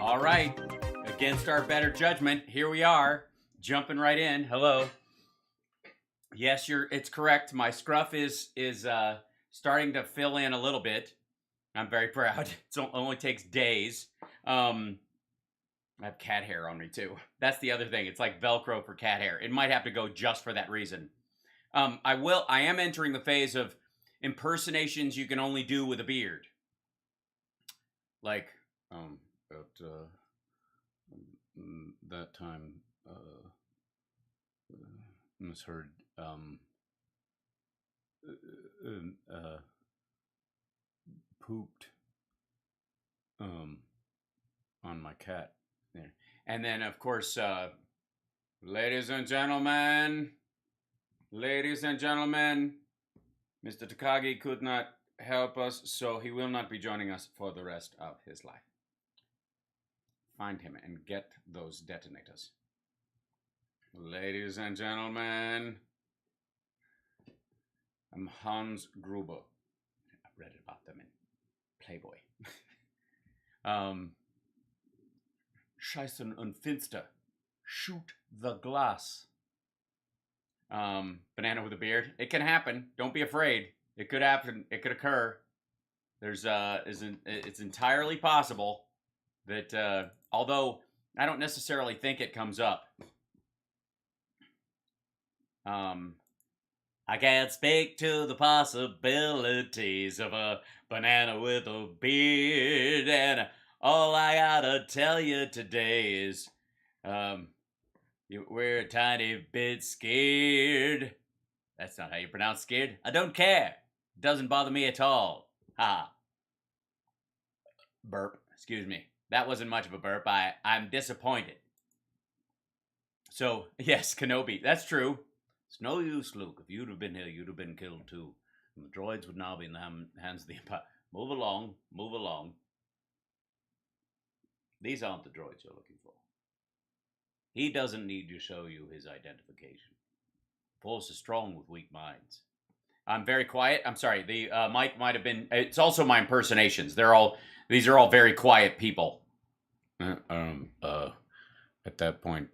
All right, against our better judgment, here we are, jumping right in. Hello. Yes, it's correct. My scruff is starting to fill in a little bit. I'm very proud. It only takes days. I have cat hair on me too. That's the other thing. It's like Velcro for cat hair. It might have to go just for that reason. I am entering the phase of impersonations you can only do with a beard. Like, at that time, misheard, pooped, on my cat there. And then, of course, ladies and gentlemen, Mr. Takagi could not help us, so he will not be joining us for the rest of his life. Find him and get those detonators. Ladies and gentlemen, I'm Hans Gruber. I read about them in Playboy. Scheißen und Finster. Shoot the glass. Banana with a beard. It can happen. Don't be afraid. It could happen. It could occur. It's entirely possible that, although I don't necessarily think it comes up. I can't speak to the possibilities of a banana with a beard, and all I gotta tell you today is, we're a tiny bit scared. That's not how you pronounce scared. I don't care. It doesn't bother me at all. Ha. Burp. Excuse me. That wasn't much of a burp. I'm disappointed. So, yes, Kenobi. That's true. It's no use, Luke. If you'd have been here, you'd have been killed too. And the droids would now be in the hands of the Empire. Move along. Move along. These aren't the droids you're looking for. He doesn't need to show you his identification. Force is strong with weak minds. I'm very quiet. I'm sorry. The mic might have been... It's also my impersonations. These are all very quiet people. At that point,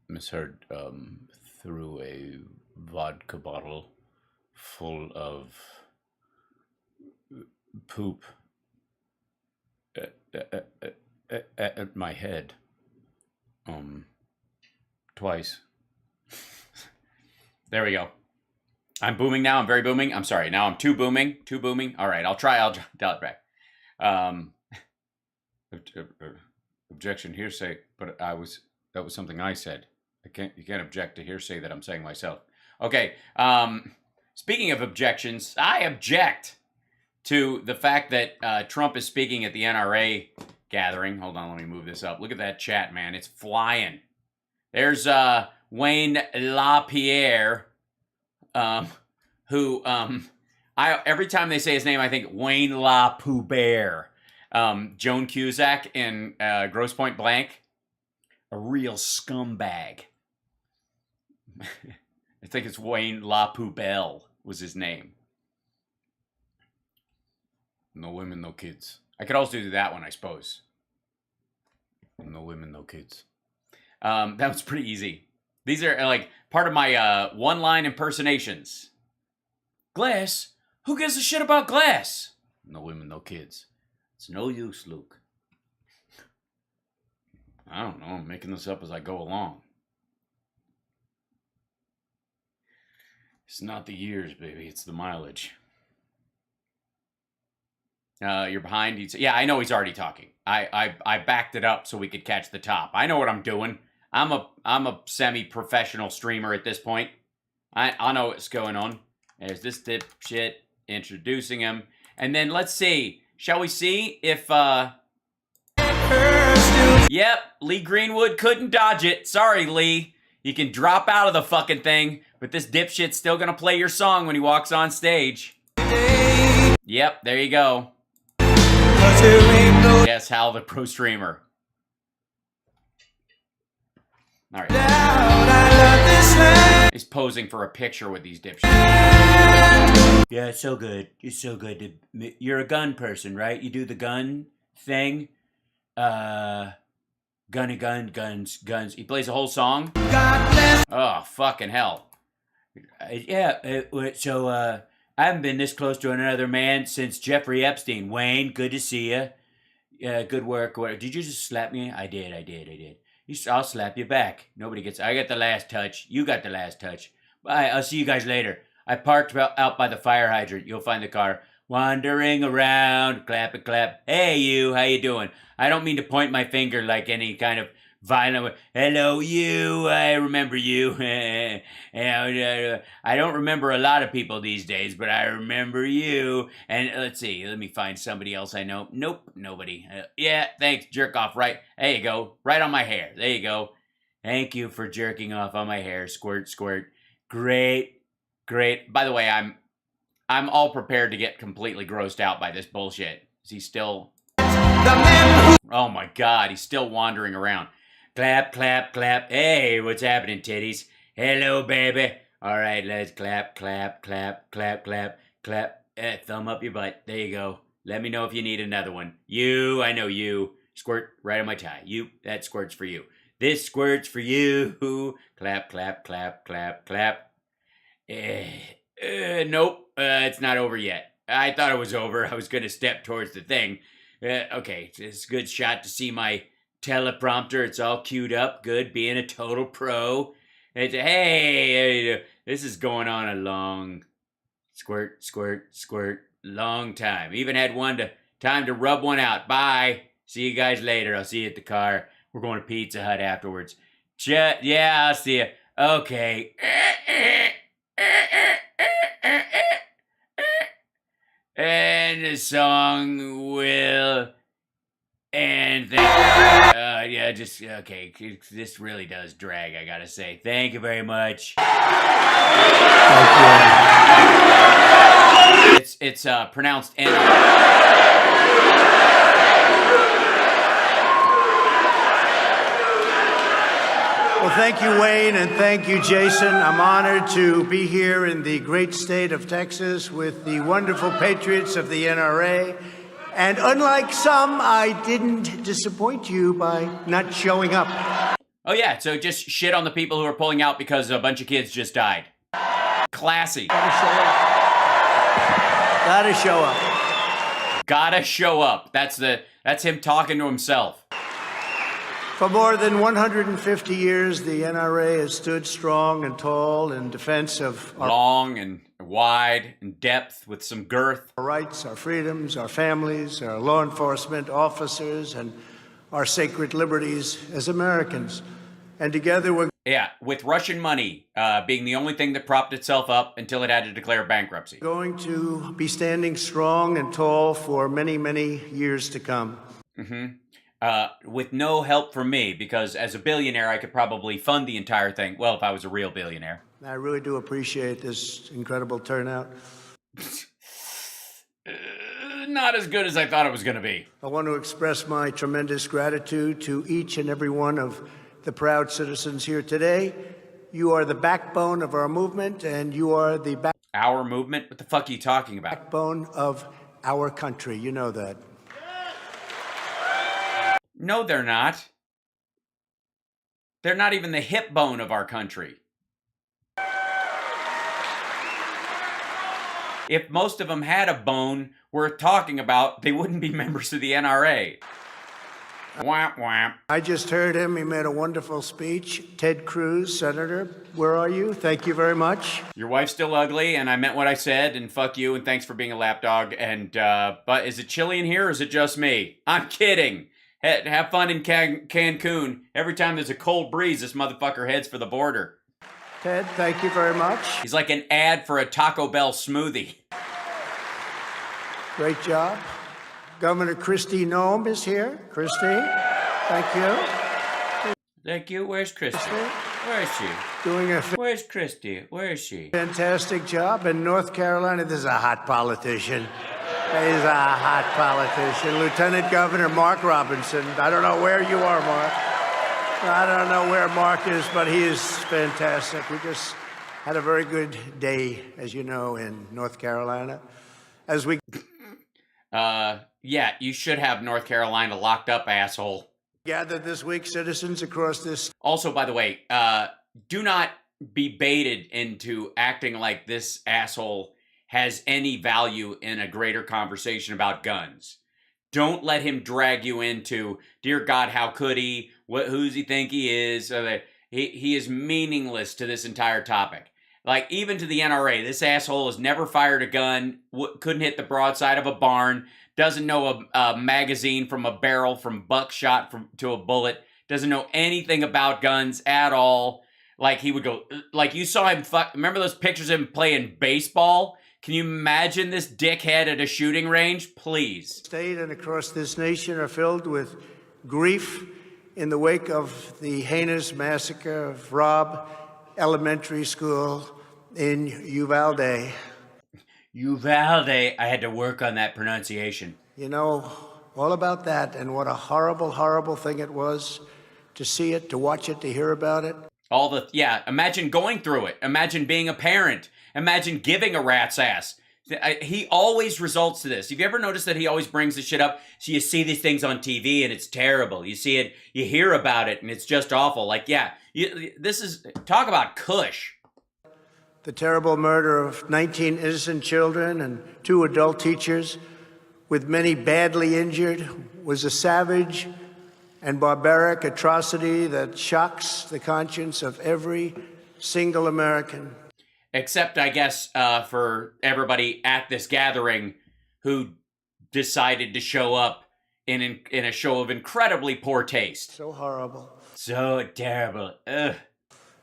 misheard threw a vodka bottle full of poop at my head twice. There we go. I'm booming now. I'm very booming. I'm sorry. Now I'm too booming. Too booming. All right. I'll dial it back. Objection, hearsay. But that was something I said. You can't object to hearsay that I'm saying myself. Okay. Speaking of objections, I object to the fact that Trump is speaking at the NRA gathering. Hold on, let me move this up. Look at that chat, man. It's flying. There's Wayne LaPierre, who every time they say his name, I think Wayne LaPoubert. Joan Cusack in Grosse Pointe Blank, a real scumbag. I think it's Wayne LaPoubelle was his name. No women, no kids. I could also do that one, I suppose. No women, no kids. That was pretty easy. These are like part of my one-line impersonations. Glass? Who gives a shit about glass? No women, no kids. It's no use, Luke. I don't know. I'm making this up as I go along. It's not the years, baby. It's the mileage. You're behind. Yeah, I know he's already talking. I backed it up so we could catch the top. I know what I'm doing. I'm a semi-professional streamer at this point. I know what's going on. There's this dipshit introducing him. And then let's see. Shall we see if, Yep, Lee Greenwood couldn't dodge it. Sorry, Lee. You can drop out of the fucking thing, but this dipshit's still gonna play your song when he walks on stage. Yep, there you go. Yes, HAL the pro streamer. All right. is posing for a picture with these dipshits. Yeah, it's so good. It's so good. You're a gun person, right? You do the gun thing. Guns. He plays a whole song. God bless. Oh, fucking hell. So I haven't been this close to another man since Jeffrey Epstein. Wayne, good to see you. Good work. Did you just slap me? I did. I'll slap you back. I got the last touch. You got the last touch. Bye. I'll see you guys later. I parked out by the fire hydrant. You'll find the car. Wandering around, clap and clap. Hey, you, how you doing? I don't mean to point my finger like any kind of violent. Hello, you. I remember you. I don't remember a lot of people these days, but I remember you. And let's see. Let me find somebody else I know. Nope, nobody. Yeah, thanks. Jerk off right. There you go. Right on my hair. There you go. Thank you for jerking off on my hair. Squirt, squirt. Great. By the way, I'm all prepared to get completely grossed out by this bullshit. Is he still? Oh my God, he's still wandering around. Clap, clap, clap. Hey, what's happening, titties? Hello, baby. All right, let's clap, clap, clap, clap, clap, clap. Thumb up your butt. There you go. Let me know if you need another one. You, I know you. Squirt right on my tie. You, that squirt's for you. This squirt's for you. Clap, clap, clap, clap, clap. Nope. It's not over yet. I thought it was over. I was going to step towards the thing. Okay, it's a good shot to see my teleprompter. It's all queued up. Good, being a total pro. Hey, this is going on a long squirt, long time. Even had time to rub one out. Bye. See you guys later. I'll see you at the car. We're going to Pizza Hut afterwards. Yeah, I'll see you. Okay. And the song will end. Okay. This really does drag, I gotta say. Thank you very much. Thank you. It's pronounced NRA. Well, thank you, Wayne, and thank you, Jason. I'm honored to be here in the great state of Texas with the wonderful patriots of the NRA. And unlike some, I didn't disappoint you by not showing up. Oh, yeah, so just shit on the people who are pulling out because a bunch of kids just died. Classy. Gotta show up. Gotta show up. That's him talking to himself. For more than 150 years, the NRA has stood strong and tall in defense of our long and wide and depth with some girth. Our rights, our freedoms, our families, our law enforcement officers, and our sacred liberties as Americans. And together we're... Yeah, with Russian money being the only thing that propped itself up until it had to declare bankruptcy. Going to be standing strong and tall for many, many years to come. Mm-hmm. With no help from me, because as a billionaire, I could probably fund the entire thing. Well, if I was a real billionaire. I really do appreciate this incredible turnout. Not as good as I thought it was going to be. I want to express my tremendous gratitude to each and every one of the proud citizens here today. You are the backbone of our movement, and you are the Our movement? What the fuck are you talking about? Backbone of our country. You know that. No, they're not. They're not even the hip bone of our country. If most of them had a bone worth talking about, they wouldn't be members of the NRA. Wham, wham. I just heard him. He made a wonderful speech. Ted Cruz, Senator, where are you? Thank you very much. Your wife's still ugly, and I meant what I said, and fuck you, and thanks for being a lapdog. And, but is it chilly in here, or is it just me? I'm kidding. Have fun in Cancun. Every time there's a cold breeze, this motherfucker heads for the border. Ted, thank you very much. He's like an ad for a Taco Bell smoothie. Great job. Governor Kristi Noem is here. Kristi, thank you. Thank you. Where's Kristi? Where is she? Where's Kristi? Where is she? Fantastic job. In North Carolina, this is a hot politician. He's a hot politician. Lieutenant Governor Mark Robinson. I don't know where you are, Mark. I don't know where Mark is, but he is fantastic. We just Had a very good day, as you know, in North Carolina. As we Yeah, you should have North Carolina locked up, asshole. gathered this week, citizens across this. Also, by the way, do not be baited into acting like this asshole has any value in a greater conversation about guns. Don't let him drag you into, dear God, how could he? Who's he think he is? He is meaningless to this entire topic. Like, even to the NRA, this asshole has never fired a gun, couldn't hit the broadside of a barn, doesn't know a magazine from a barrel, from buckshot to a bullet, doesn't know anything about guns at all. Like, he would go, like, you saw him, remember those pictures of him playing baseball? Can you imagine this dickhead at a shooting range? Please. State and across this nation are filled with grief in the wake of the heinous massacre of Robb Elementary School in Uvalde. Uvalde. I had to work on that pronunciation. You know all about that and what a horrible, horrible thing it was to see it, to watch it, to hear about it. Imagine going through it. Imagine being a parent. Imagine giving a rat's ass. He always results to this. Have you ever noticed that he always brings this shit up? So you see these things on TV and it's terrible. You see it, you hear about it and it's just awful. Like, this is, talk about Kush. The terrible murder of 19 innocent children and 2 adult teachers, with many badly injured, was a savage and barbaric atrocity that shocks the conscience of every single American. Except, I guess, for everybody at this gathering who decided to show up in a show of incredibly poor taste. So horrible. So terrible. Ugh.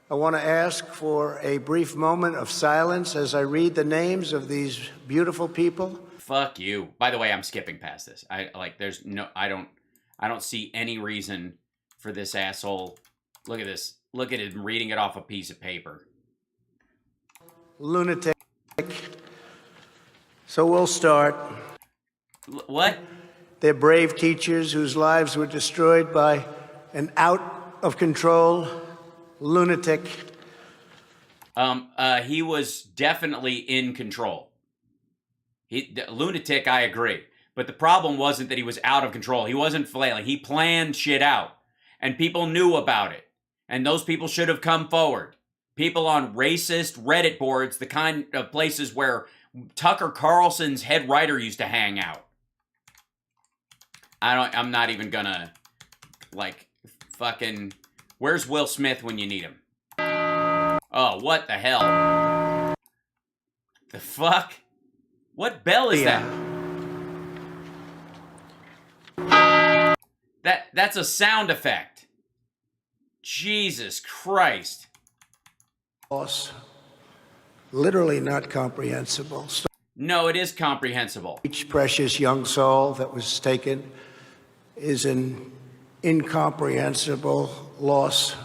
I want to ask for a brief moment of silence as I read the names of these beautiful people. Fuck you. By the way, I'm skipping past this. I don't see any reason for this asshole. Look at this. Look at him reading it off a piece of paper. Lunatic. So we'll start. What? They're brave teachers whose lives were destroyed by an out-of-control lunatic. He was definitely in control. Lunatic, I agree. But the problem wasn't that he was out of control. He wasn't flailing. He planned shit out. And people knew about it. And those people should have come forward. People on racist Reddit boards, the kind of places where Tucker Carlson's head writer used to hang out. I'm not even gonna, like, fucking, where's Will Smith when you need him? Oh, what the hell? The fuck? What bell is that? That's a sound effect. Jesus Christ. Loss. Literally not comprehensible. No, it is comprehensible. Each precious young soul that was taken is an incomprehensible loss.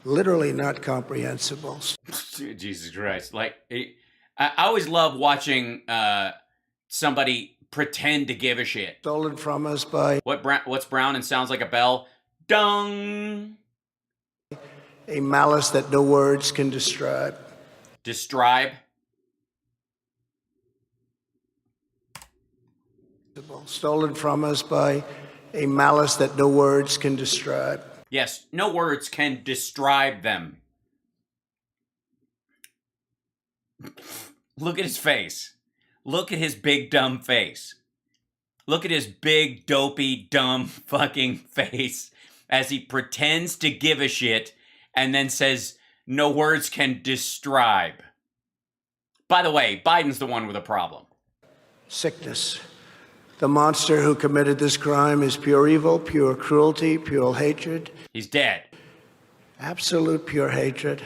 Literally not comprehensible. Jesus Christ. Like, I always love watching somebody pretend to give a shit. Stolen from us by... What's brown and sounds like a bell? Dung! A malice that no words can describe. Describe? Stolen from us by a malice that no words can describe. Yes, no words can describe them. Look at his face. Look at his big dumb face. Look at his big dopey dumb fucking face as he pretends to give a shit and then says no words can describe. By the way, Biden's the one with a problem. Sickness. The monster who committed this crime is pure evil, pure cruelty, pure hatred. He's dead. Absolute pure hatred.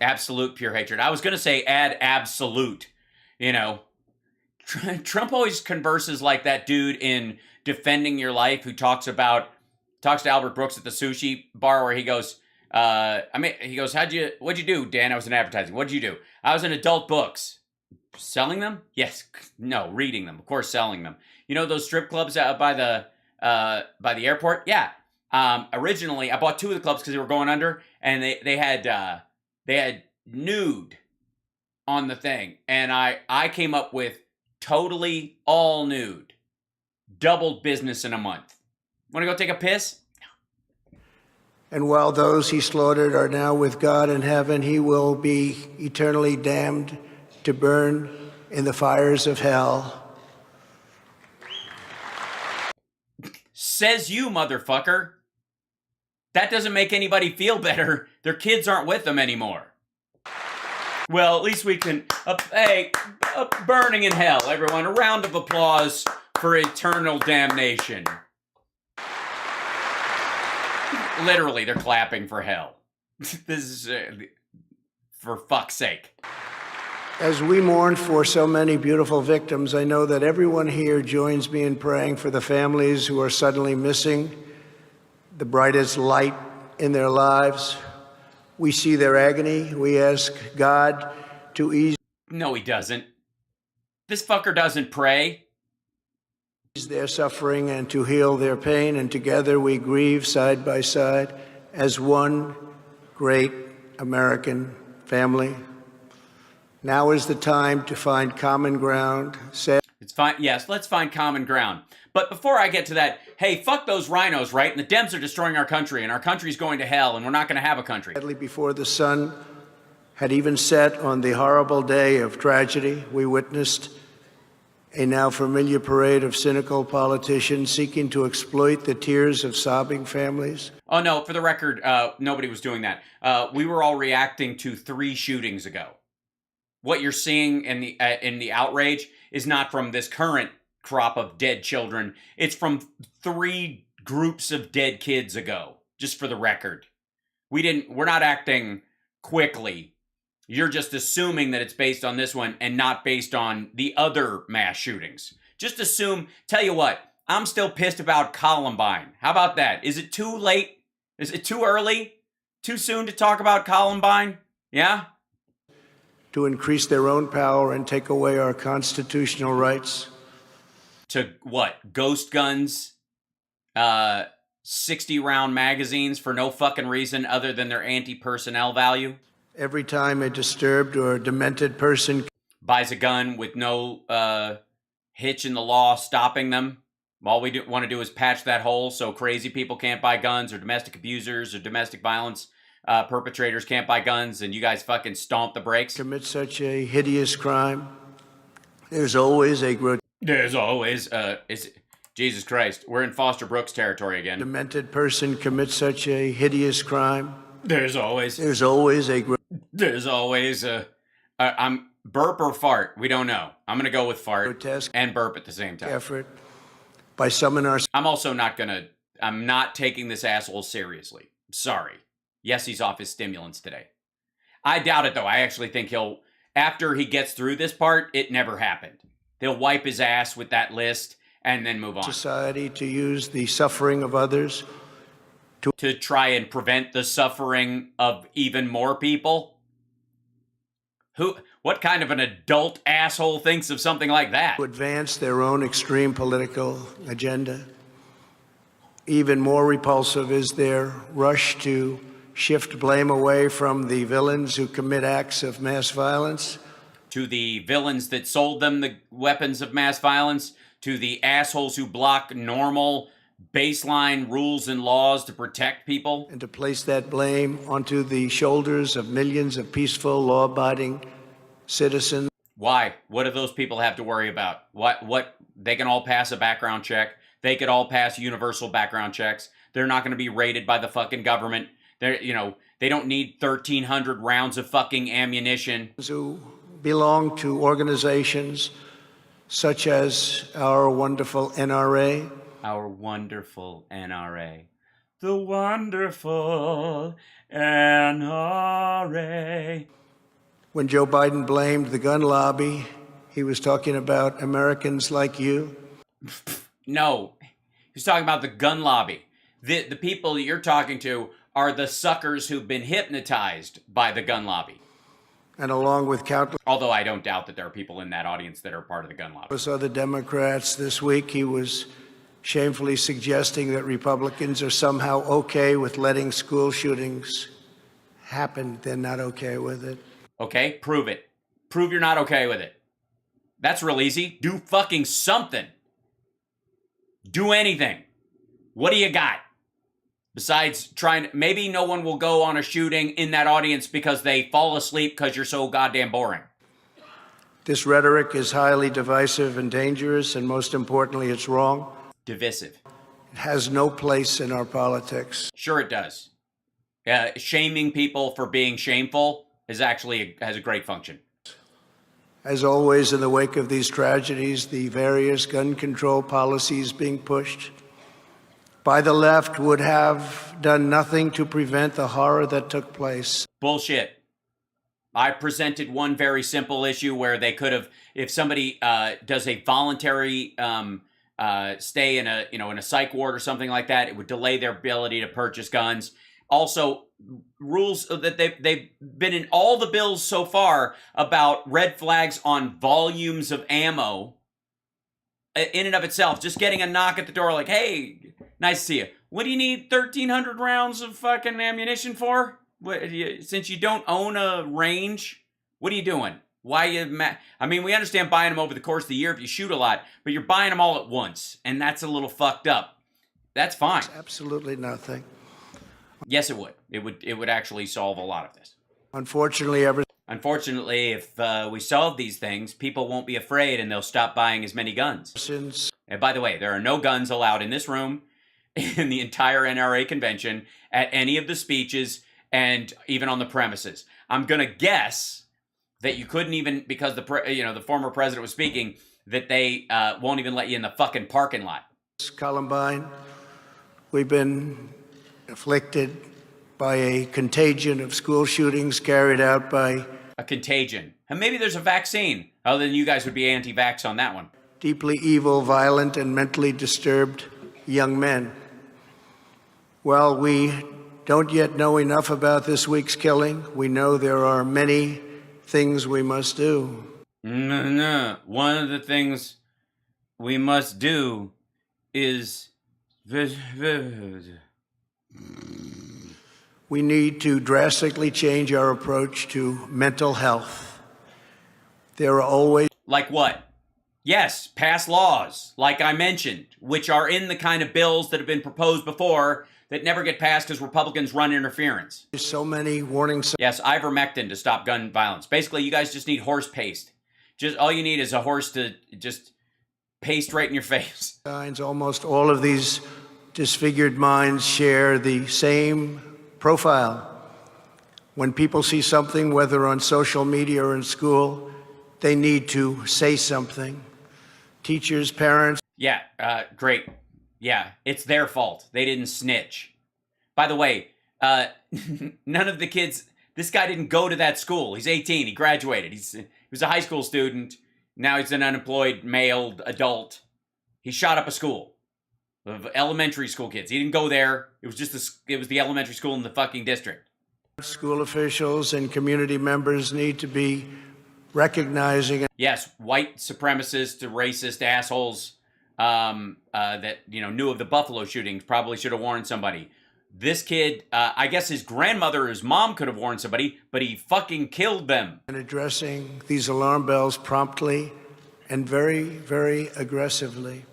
Absolute pure hatred. I was going to say add absolute. You know, Trump always converses like that dude in Defending Your Life who talks to Albert Brooks at the sushi bar where he goes, what'd you do, Dan? I was in advertising. What'd you do? I was in adult books. Selling them? Yes. No, reading them. Of course, selling them. You know those strip clubs out by the airport? Yeah. Originally, I bought 2 of the clubs because they were going under, and they had nude on the thing. And I came up with totally all nude. Doubled business in a month. Want to go take a piss? And while those he slaughtered are now with God in heaven, he will be eternally damned to burn in the fires of hell. Says you, motherfucker. That doesn't make anybody feel better. Their kids aren't with them anymore. Well, at least we can, burning in hell, everyone. A round of applause for eternal damnation. Literally, they're clapping for hell. This is, for fuck's sake. As we mourn for so many beautiful victims, I know that everyone here joins me in praying for the families who are suddenly missing the brightest light in their lives. We see their agony. We ask God to ease. No, he doesn't. This fucker doesn't pray. Their suffering and to heal their pain, and together we grieve side by side as one great American family. Now is the time to find common ground. It's fine. Yes, let's find common ground. But before I get to that, hey, fuck those rhinos, right? And the Dems are destroying our country, and our country's going to hell, and we're not going to have a country. Before the sun had even set on the horrible day of tragedy, we witnessed a now familiar parade of cynical politicians seeking to exploit the tears of sobbing families. Oh, no, for the record, nobody was doing that. We were all reacting to 3 shootings ago. What you're seeing in the outrage is not from this current crop of dead children. It's from 3 groups of dead kids ago, just for the record. We're not acting quickly. You're just assuming that it's based on this one and not based on the other mass shootings. Just assume, tell you what, I'm still pissed about Columbine. How about that? Is it too late? Is it too early? Too soon to talk about Columbine? Yeah? To increase their own power and take away our constitutional rights. To what? Ghost guns? 60-round magazines for no fucking reason other than their anti-personnel value? Every time a disturbed or demented person buys a gun with no hitch in the law stopping them, all we want to do is patch that hole so crazy people can't buy guns, or domestic abusers or domestic violence perpetrators can't buy guns, and you guys fucking stomp the brakes. Commit such a hideous crime. There's always Jesus Christ, we're in Foster Brooks territory again. Demented person commits such a hideous crime. There's always I'm burp or fart. We don't know. I'm gonna go with fart grotesque and burp at the same time. Effort by some in our. I'm not taking this asshole seriously. Sorry. Yes, he's off his stimulants today. I doubt it though. I actually think after he gets through this part, it never happened. They'll wipe his ass with that list and then move on. Society to use the suffering of others to try and prevent the suffering of even more people? What kind of an adult asshole thinks of something like that? To advance their own extreme political agenda. Even more repulsive is their rush to shift blame away from the villains who commit acts of mass violence. To the villains that sold them the weapons of mass violence, to the assholes who block normal baseline rules and laws to protect people. And to place that blame onto the shoulders of millions of peaceful, law-abiding citizens. Why? What do those people have to worry about? What? They can all pass a background check. They could all pass universal background checks. They're not going to be raided by the fucking government. They don't need 1,300 rounds of fucking ammunition. Who belong to organizations such as our wonderful NRA. Our wonderful NRA. The wonderful NRA. When Joe Biden blamed the gun lobby, he was talking about Americans like you. No, he's talking about the gun lobby. The people that you're talking to are the suckers who've been hypnotized by the gun lobby. And along with countless... Although I don't doubt that there are people in that audience that are part of the gun lobby. Other Democrats this week, he was shamefully suggesting that Republicans are somehow okay with letting school shootings happen. They're not okay with it. Okay, prove it. Prove you're not okay with it. That's real easy. Do fucking something. Do anything. What do you got? Besides trying, maybe no one will go on a shooting in that audience because they fall asleep because you're so goddamn boring. This rhetoric is highly divisive and dangerous, and most importantly, it's wrong. Divisive. It has no place in our politics. Sure it does. Shaming people for being shameful is actually has a great function. As always, in the wake of these tragedies, the various gun control policies being pushed by the left would have done nothing to prevent the horror that took place. Bullshit. I presented one very simple issue where they could have, if somebody does a voluntary stay in a psych ward or something like that, it would delay their ability to purchase guns. Also, rules that they've been in all the bills so far about red flags on volumes of ammo in and of itself. Just getting a knock at the door like, hey, nice to see you. What do you need 1,300 rounds of fucking ammunition for? Since you don't own a range, what are you doing? Why you I mean, we understand buying them over the course of the year if you shoot a lot, but you're buying them all at once, and that's a little fucked up. That's fine. It's absolutely nothing. Yes, it would. It would actually solve a lot of this. Unfortunately, if we solve these things, people won't be afraid and they'll stop buying as many guns. And by the way, there are no guns allowed in this room, in the entire NRA convention, at any of the speeches, and even on the premises. I'm gonna guess that you couldn't even, because the former president was speaking, that they won't even let you in the fucking parking lot. Columbine, we've been afflicted by a contagion of school shootings carried out by... A contagion. And maybe there's a vaccine. Oh, then you guys would be anti-vax on that one. Deeply evil, violent, and mentally disturbed young men. Well, we don't yet know enough about this week's killing. We know there are many things we must do. No. One of the things we must do is... We need to drastically change our approach to mental health. There are always... Like what? Yes, pass laws, like I mentioned, which are in the kind of bills that have been proposed before that never get passed because Republicans run interference. There's so many warning signs. Yes, ivermectin to stop gun violence. Basically, you guys just need horse paste. Just all you need is a horse to just paste right in your face. Almost all of these disfigured minds share the same profile. When people see something, whether on social media or in school, they need to say something. Teachers, parents. Yeah, great. Yeah, it's their fault. They didn't snitch. By the way, none of the kids, this guy didn't go to that school. He's 18, he graduated. He was a high school student. Now he's an unemployed male adult. He shot up a school of elementary school kids. He didn't go there. It was just it was the elementary school in the fucking district. School officials and community members need to be recognizing. Yes, white supremacists, racist assholes that knew of the Buffalo shootings probably should have warned somebody. This kid, I guess his grandmother or his mom could have warned somebody, but he fucking killed them. And addressing these alarm bells promptly and very, very aggressively.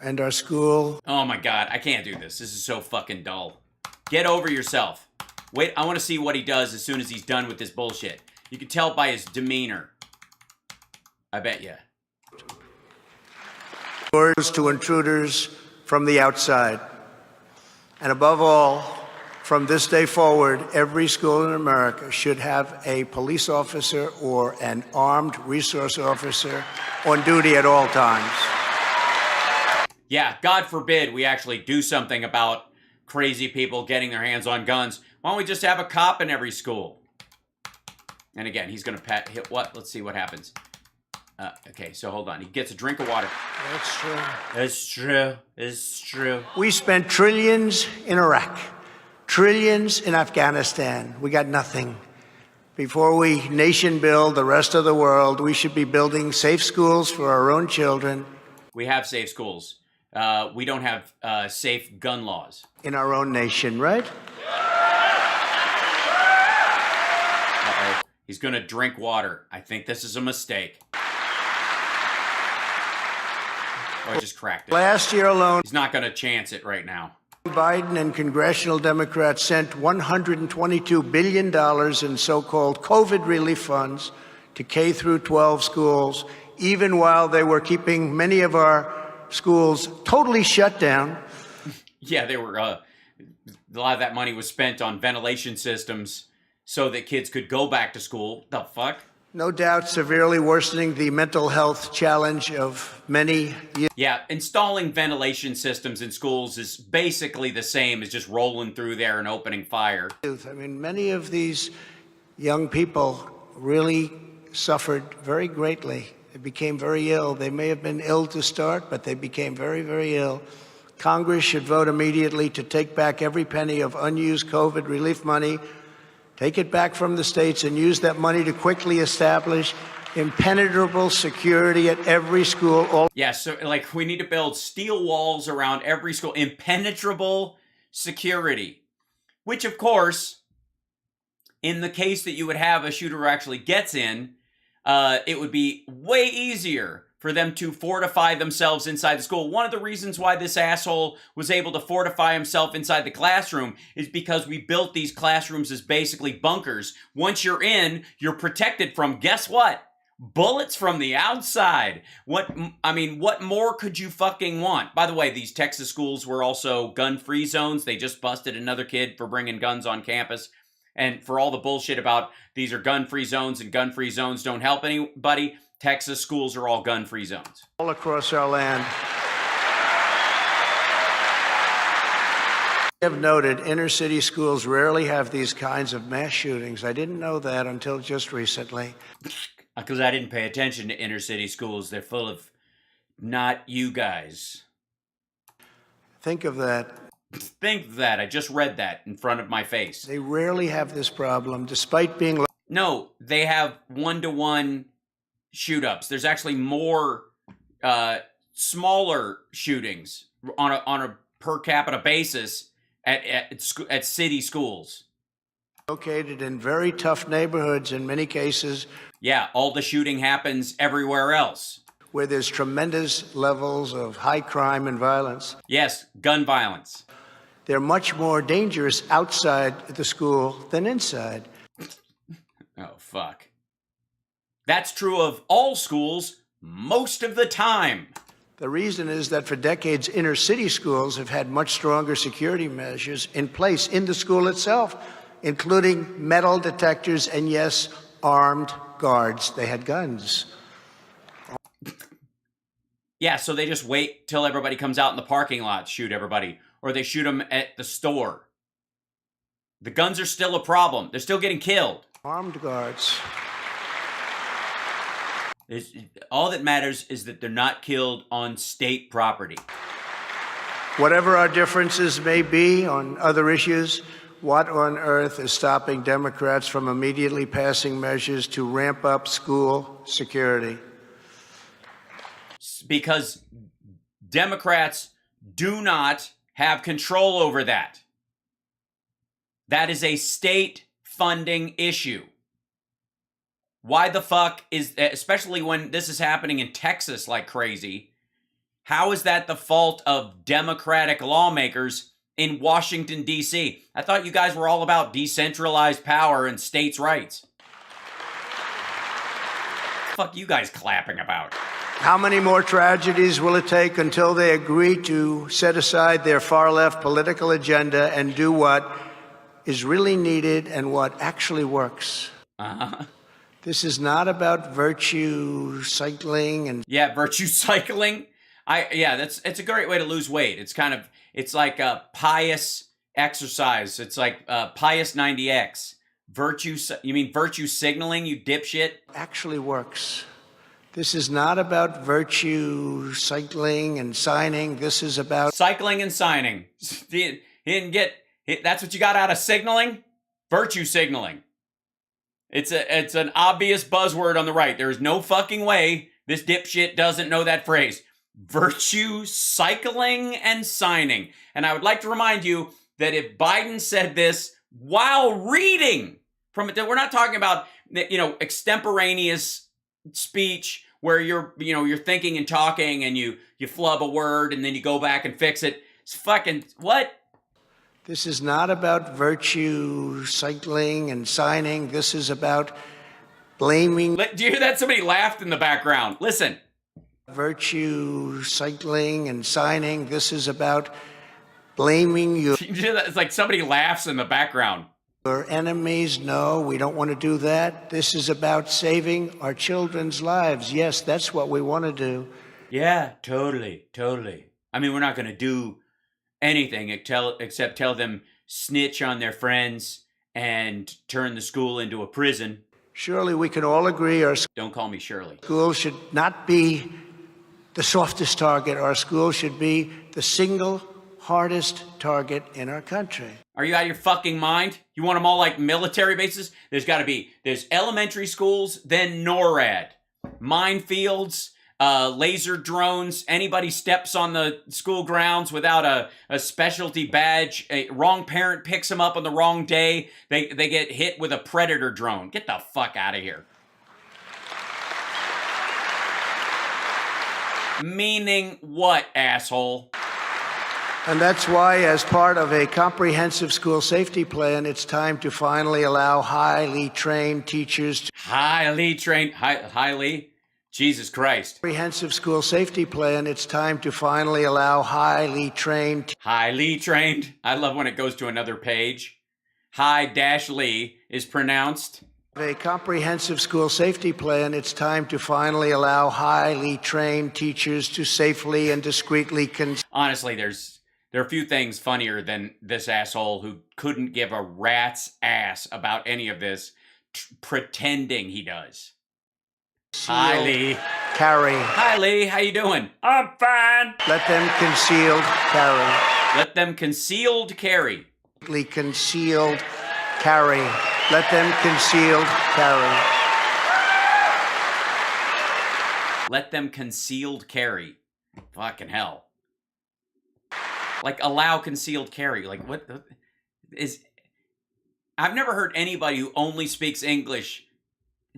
And our school... Oh my God, I can't do this. This is so fucking dull. Get over yourself. Wait, I want to see what he does as soon as he's done with this bullshit. You can tell by his demeanor. I bet you. Doors to intruders from the outside. And above all, from this day forward, every school in America should have a police officer or an armed resource officer on duty at all times. Yeah, God forbid we actually do something about crazy people getting their hands on guns. Why don't we just have a cop in every school? And again, he's going to hit what? Let's see what happens. Okay, so hold on. He gets a drink of water. That's true. It's true. It's true. We spent trillions in Iraq, trillions in Afghanistan. We got nothing. Before we nation build the rest of the world, we should be building safe schools for our own children. We have safe schools. We don't have safe gun laws. In our own nation, right? Uh-oh. He's going to drink water. I think this is a mistake. Oh, I just cracked it. Last year alone, He's not going to chance it right now. Biden and congressional Democrats sent $122 billion in so-called COVID relief funds to K through 12 schools, even while they were keeping many of our schools totally shut down. Yeah, they were. A lot of that money was spent on ventilation systems so that kids could go back to school. The fuck? No doubt severely worsening the mental health challenge of many. Yeah, installing ventilation systems in schools is basically the same as just rolling through there and opening fire. I mean, many of these young people really suffered very greatly. They became very ill. They may have been ill to start, but they became very, very ill. Congress should vote immediately to take back every penny of unused COVID relief money, take it back from the states, and use that money to quickly establish impenetrable security at every school. Yeah, so like we need to build steel walls around every school, impenetrable security, which of course, in the case that you would have a shooter who actually gets in, it would be way easier for them to fortify themselves inside the school. One of the reasons why this asshole was able to fortify himself inside the classroom is because we built these classrooms as basically bunkers. Once you're in, you're protected from, guess what? Bullets from the outside. What more could you fucking want? By the way, these Texas schools were also gun-free zones. They just busted another kid for bringing guns on campus. And for all the bullshit about these are gun-free zones and gun-free zones don't help anybody, Texas schools are all gun-free zones. All across our land. I have noted inner city schools rarely have these kinds of mass shootings. I didn't know that until just recently. Because I didn't pay attention to inner city schools. They're full of not you guys. Think of that. Think of that. I just read that in front of my face. They rarely have this problem, despite being... No, they have one-to-one shoot-ups. There's actually more smaller shootings on a per capita basis at city schools. Located in very tough neighborhoods in many cases. Yeah, all the shooting happens everywhere else. Where there's tremendous levels of high crime and violence. Yes, gun violence. They're much more dangerous outside the school than inside. Oh, fuck. That's true of all schools most of the time. The reason is that for decades, inner city schools have had much stronger security measures in place in the school itself, including metal detectors and, yes, armed guards. They had guns. Yeah, so they just wait till everybody comes out in the parking lot to shoot everybody, or they shoot them at the store. The guns are still a problem. They're still getting killed. Armed guards. All that matters is that they're not killed on state property. Whatever our differences may be on other issues, what on earth is stopping Democrats from immediately passing measures to ramp up school security? Because Democrats do not have control over that. That is a state funding issue. Why the fuck is, especially when this is happening in Texas like crazy, how is that the fault of Democratic lawmakers in Washington, D.C.? I thought you guys were all about decentralized power and states' rights. What the fuck you guys clapping about? How many more tragedies will it take until they agree to set aside their far-left political agenda and do what is really needed and what actually works? Uh-huh. This is not about virtue cycling and... Yeah, virtue cycling. It's a great way to lose weight. It's like a pious exercise. It's like pious 90X. You mean virtue signaling, you dipshit? Actually works. This is not about virtue cycling and signing. This is about... Cycling and signing. He didn't get... That's what you got out of signaling? Virtue signaling. It's an obvious buzzword on the right. There is no fucking way this dipshit doesn't know that phrase. Virtue cycling and signing. And I would like to remind you that if Biden said this while reading We're not talking about, extemporaneous speech where you're thinking and talking and you flub a word and then you go back and fix it. It's fucking what? This is not about virtue cycling and signing. This is about blaming. Do you hear that? Somebody laughed in the background. Listen. Virtue cycling and signing. This is about blaming you. It's like somebody laughs in the background. Your enemies. No, we don't want to do that. This is about saving our children's lives. Yes, that's what we want to do. Yeah, totally. I mean, we're not going to do anything except tell them snitch on their friends and turn the school into a prison. Surely we can all agree our Don't call me Shirley. School should not be the softest target. Our school should be the single hardest target in our country. Are you out of your fucking mind? You want them all like military bases? There's elementary schools, then NORAD. Minefields, laser drones. Anybody steps on the school grounds without a specialty badge, a wrong parent picks them up on the wrong day, they get hit with a predator drone. Get the fuck out of here. Meaning what, asshole? And that's why, as part of a comprehensive school safety plan, it's time to finally allow highly trained teachers. Highly? Jesus Christ. Comprehensive school safety plan, it's time to finally allow highly trained. Highly trained? I love when it goes to another page. High-Lee is pronounced. A comprehensive school safety plan, it's time to finally allow highly trained teachers to safely and discreetly. Honestly, there are a few things funnier than this asshole who couldn't give a rat's ass about any of this, pretending he does. Hi, Lee. Carry. Hi, Lee. How you doing? I'm fine. Let them concealed carry. Let them concealed carry. Concealed carry. Let them concealed carry. Let them concealed carry. Fucking hell. Like, allow concealed carry. Like, what is... I've never heard anybody who only speaks English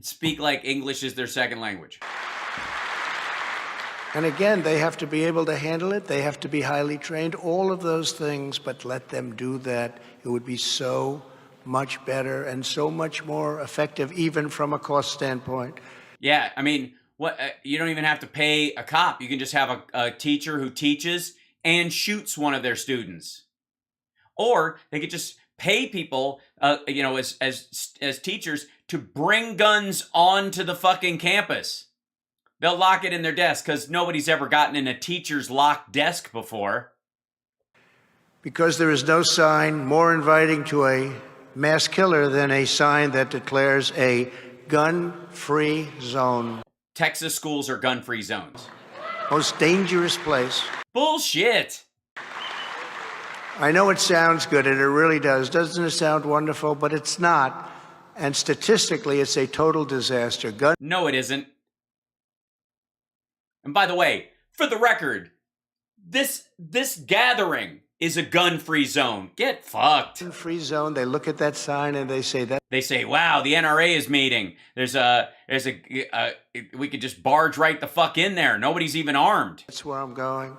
speak like English is their second language. And again, they have to be able to handle it. They have to be highly trained, all of those things, but let them do that. It would be so much better and so much more effective, even from a cost standpoint. Yeah, I mean, what you don't even have to pay a cop. You can just have a teacher who teaches and shoots one of their students. Or they could just pay people, as teachers, to bring guns onto the fucking campus. They'll lock it in their desk because nobody's ever gotten in a teacher's locked desk before. Because there is no sign more inviting to a mass killer than a sign that declares a gun-free zone. Texas schools are gun-free zones. Most dangerous place. Bullshit. I know it sounds good, and it really does. Doesn't it sound wonderful? But it's not. And statistically, it's a total disaster. No, it isn't. And by the way, for the record, this gathering is a gun-free zone. Get fucked. Gun-free zone. They look at that sign and they say that. They say, "Wow, the NRA is meeting. We could just barge right the fuck in there. Nobody's even armed." That's where I'm going.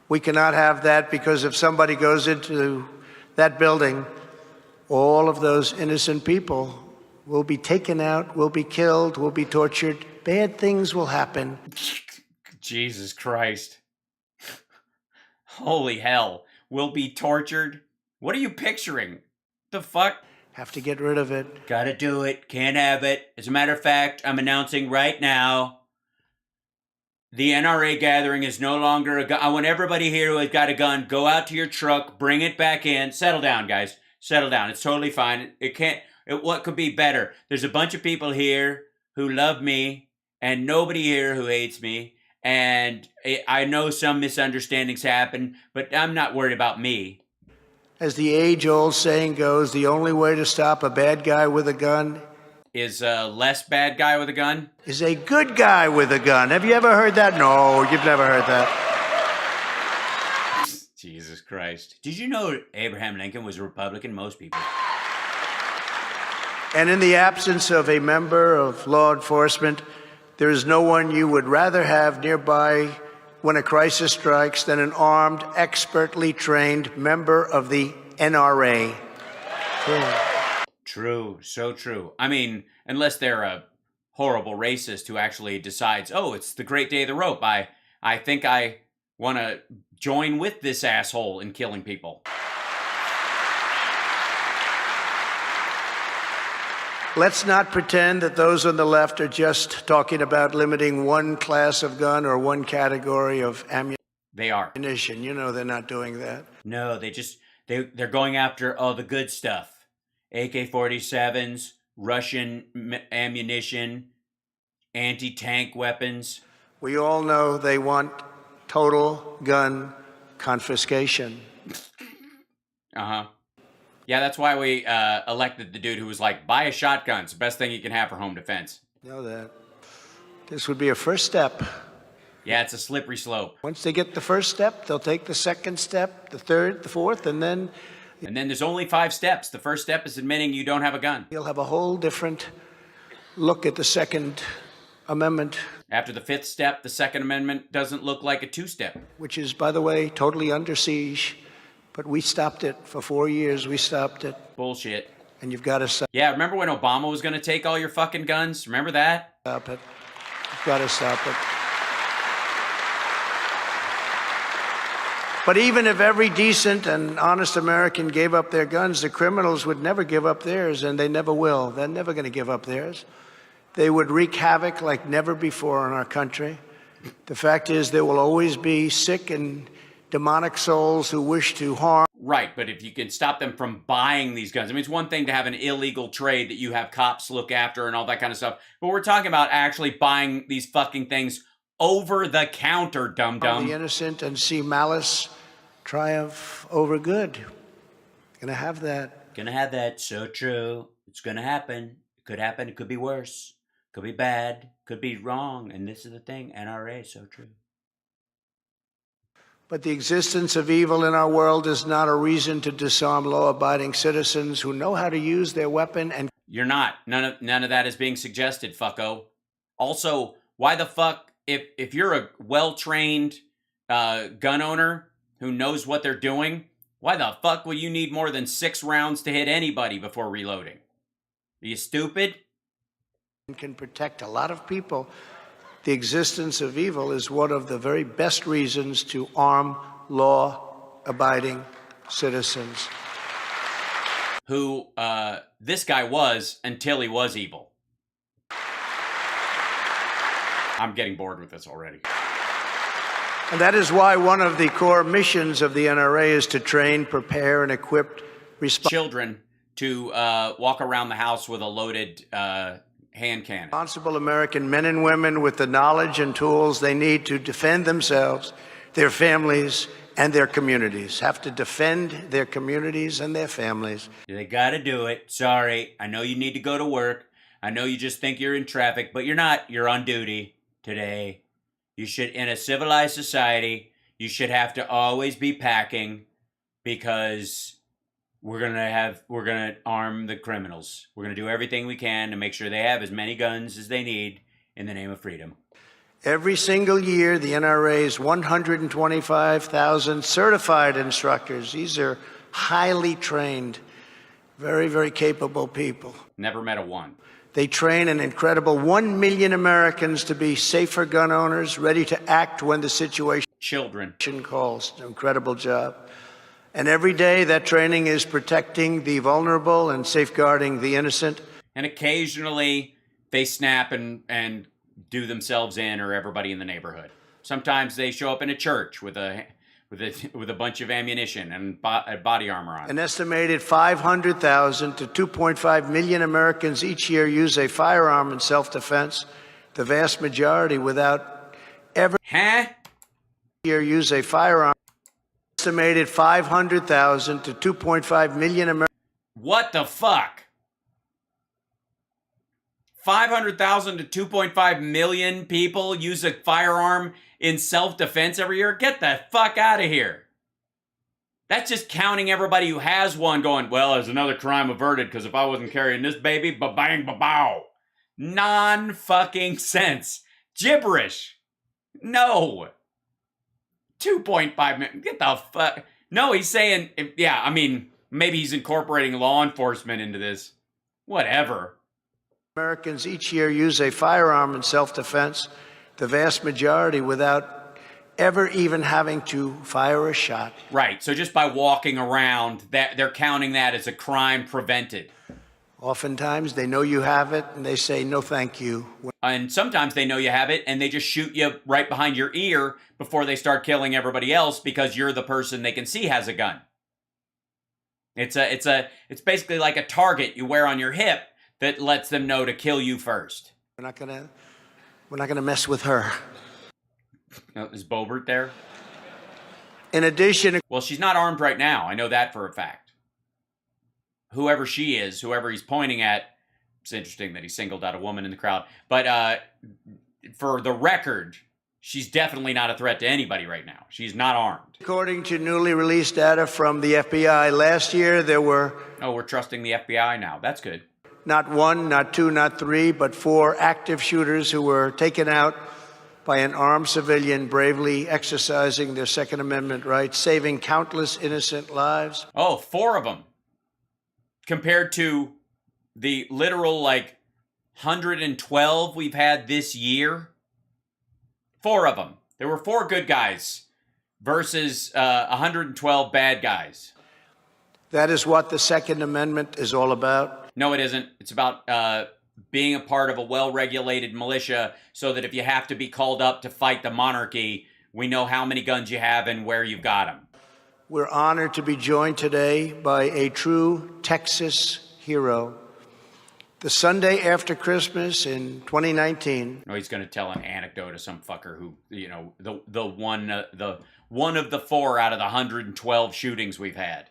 We cannot have that, because if somebody goes into that building, all of those innocent people will be taken out, will be killed, will be tortured. Bad things will happen. Jesus Christ. Holy hell. Will be tortured? What are you picturing? The fuck? Have to get rid of it. Gotta do it. Can't have it. As a matter of fact, I'm announcing right now, the NRA gathering is no longer a gun. I want everybody here who has got a gun, go out to your truck, bring it back in. Settle down, guys. Settle down. It's totally fine. What could be better? There's a bunch of people here who love me and nobody here who hates me. And I know some misunderstandings happen, but I'm not worried about me. As the age-old saying goes, the only way to stop a bad guy with a gun is a less bad guy with a gun? Is a good guy with a gun. Have you ever heard that? No, you've never heard that. Jesus Christ. Did you know Abraham Lincoln was a Republican? Most people. And in the absence of a member of law enforcement, there is no one you would rather have nearby when a crisis strikes than an armed, expertly trained member of the NRA. True, so true. I mean, unless they're a horrible racist who actually decides, oh, it's the great day of the rope. I think I want to join with this asshole in killing people. Let's not pretend that those on the left are just talking about limiting one class of gun or one category of ammunition. They are. You know they're not doing that. No, they're going after all the good stuff. AK-47s, Russian ammunition, anti-tank weapons. We all know they want total gun confiscation. Uh-huh. Yeah, that's why we elected the dude who was like, buy a shotgun. It's the best thing you can have for home defense. You know that. This would be a first step. Yeah, it's a slippery slope. Once they get the first step, they'll take the second step, the third, the fourth, and then... And then there's only 5 steps. The first step is admitting you don't have a gun. You'll have a whole different look at the Second Amendment. After the 5th step, the Second Amendment doesn't look like a 2-step. Which is, by the way, totally under siege. But we stopped it. For 4 years, we stopped it. Bullshit. And you've got to stop. Yeah, remember when Obama was going to take all your fucking guns? Remember that? Stop it. You've got to stop it. But even if every decent and honest American gave up their guns, the criminals would never give up theirs, and they never will. They're never going to give up theirs. They would wreak havoc like never before in our country. The fact is, there will always be sick and demonic souls who wish to harm. Right, but if you can stop them from buying these guns, I mean, it's one thing to have an illegal trade that you have cops look after and all that kind of stuff, but we're talking about actually buying these fucking things over the counter, dum-dum. The innocent and see malice triumph over good. Gonna have that. Gonna have that, so true. It's gonna happen. It could happen, it could be worse. Could be bad, could be wrong, and this is the thing, NRA, so true. But the existence of evil in our world is not a reason to disarm law-abiding citizens who know how to use their weapon and... You're not. None of that is being suggested, fucko. Also, why the fuck, if you're a well-trained gun owner who knows what they're doing, why the fuck will you need more than 6 rounds to hit anybody before reloading? Are you stupid? Can protect a lot of people. The existence of evil is one of the very best reasons to arm law-abiding citizens. Who this guy was until he was evil. I'm getting bored with this already. And that is why one of the core missions of the NRA is to train, prepare, and equip children to walk around the house with a loaded hand cannon. Responsible American men and women with the knowledge and tools they need to defend themselves, their families, and their communities. Have to defend their communities and their families. They gotta do it. Sorry, I know you need to go to work. I know you just think you're in traffic, but you're not. You're on duty today. You should, in a civilized society, you should have to always be packing because we're gonna arm the criminals. We're gonna do everything we can to make sure they have as many guns as they need in the name of freedom. Every single year, the NRA's 125,000 certified instructors, these are highly trained, very, very capable people. Never met a one. They train an incredible 1 million Americans to be safer gun owners, ready to act when the situation calls. An incredible job. And every day that training is protecting the vulnerable and safeguarding the innocent. And occasionally they snap and do themselves in or everybody in the neighborhood. Sometimes they show up in a church with a bunch of ammunition and body armor on. An estimated 500,000 to 2.5 million Americans each year use a firearm in self-defense. The vast majority without ever use a firearm. Estimated 500,000 to 2.5 million Americans. What the fuck? 500,000 to 2.5 million people use a firearm in self-defense every year? Get the fuck out of here. That's just counting everybody who has one going, well, there's another crime averted because if I wasn't carrying this baby, ba-bang, ba-bow. Non-fucking sense. Gibberish. No. 2.5 minutes. Get the fuck. No, he's saying, yeah, I mean, maybe he's incorporating law enforcement into this. Whatever. Americans each year use a firearm in self-defense, the vast majority without ever even having to fire a shot. Right, so just by walking around, they're counting that as a crime prevented. Oftentimes, they know you have it, and they say, no, thank you. And sometimes they know you have it, and they just shoot you right behind your ear before they start killing everybody else because you're the person they can see has a gun. It's basically like a target you wear on your hip that lets them know to kill you first. We're not gonna mess with her. Is Boebert there? In addition, well, she's not armed right now. I know that for a fact. Whoever she is, whoever he's pointing at, it's interesting that he singled out a woman in the crowd. But for the record, she's definitely not a threat to anybody right now. She's not armed. According to newly released data from the FBI, last year there were... Oh, we're trusting the FBI now. That's good. Not one, not two, not three, but 4 active shooters who were taken out by an armed civilian bravely exercising their Second Amendment rights, saving countless innocent lives. Oh, 4 of them. Compared to the literal, 112 we've had this year. 4 of them. There were 4 good guys versus 112 bad guys. That is what the Second Amendment is all about. No, it isn't. It's about being a part of a well-regulated militia so that if you have to be called up to fight the monarchy, we know how many guns you have and where you've got them. We're honored to be joined today by a true Texas hero. The Sunday after Christmas in 2019. No, he's going to tell an anecdote of some fucker who, the one of the 4 out of the 112 shootings we've had.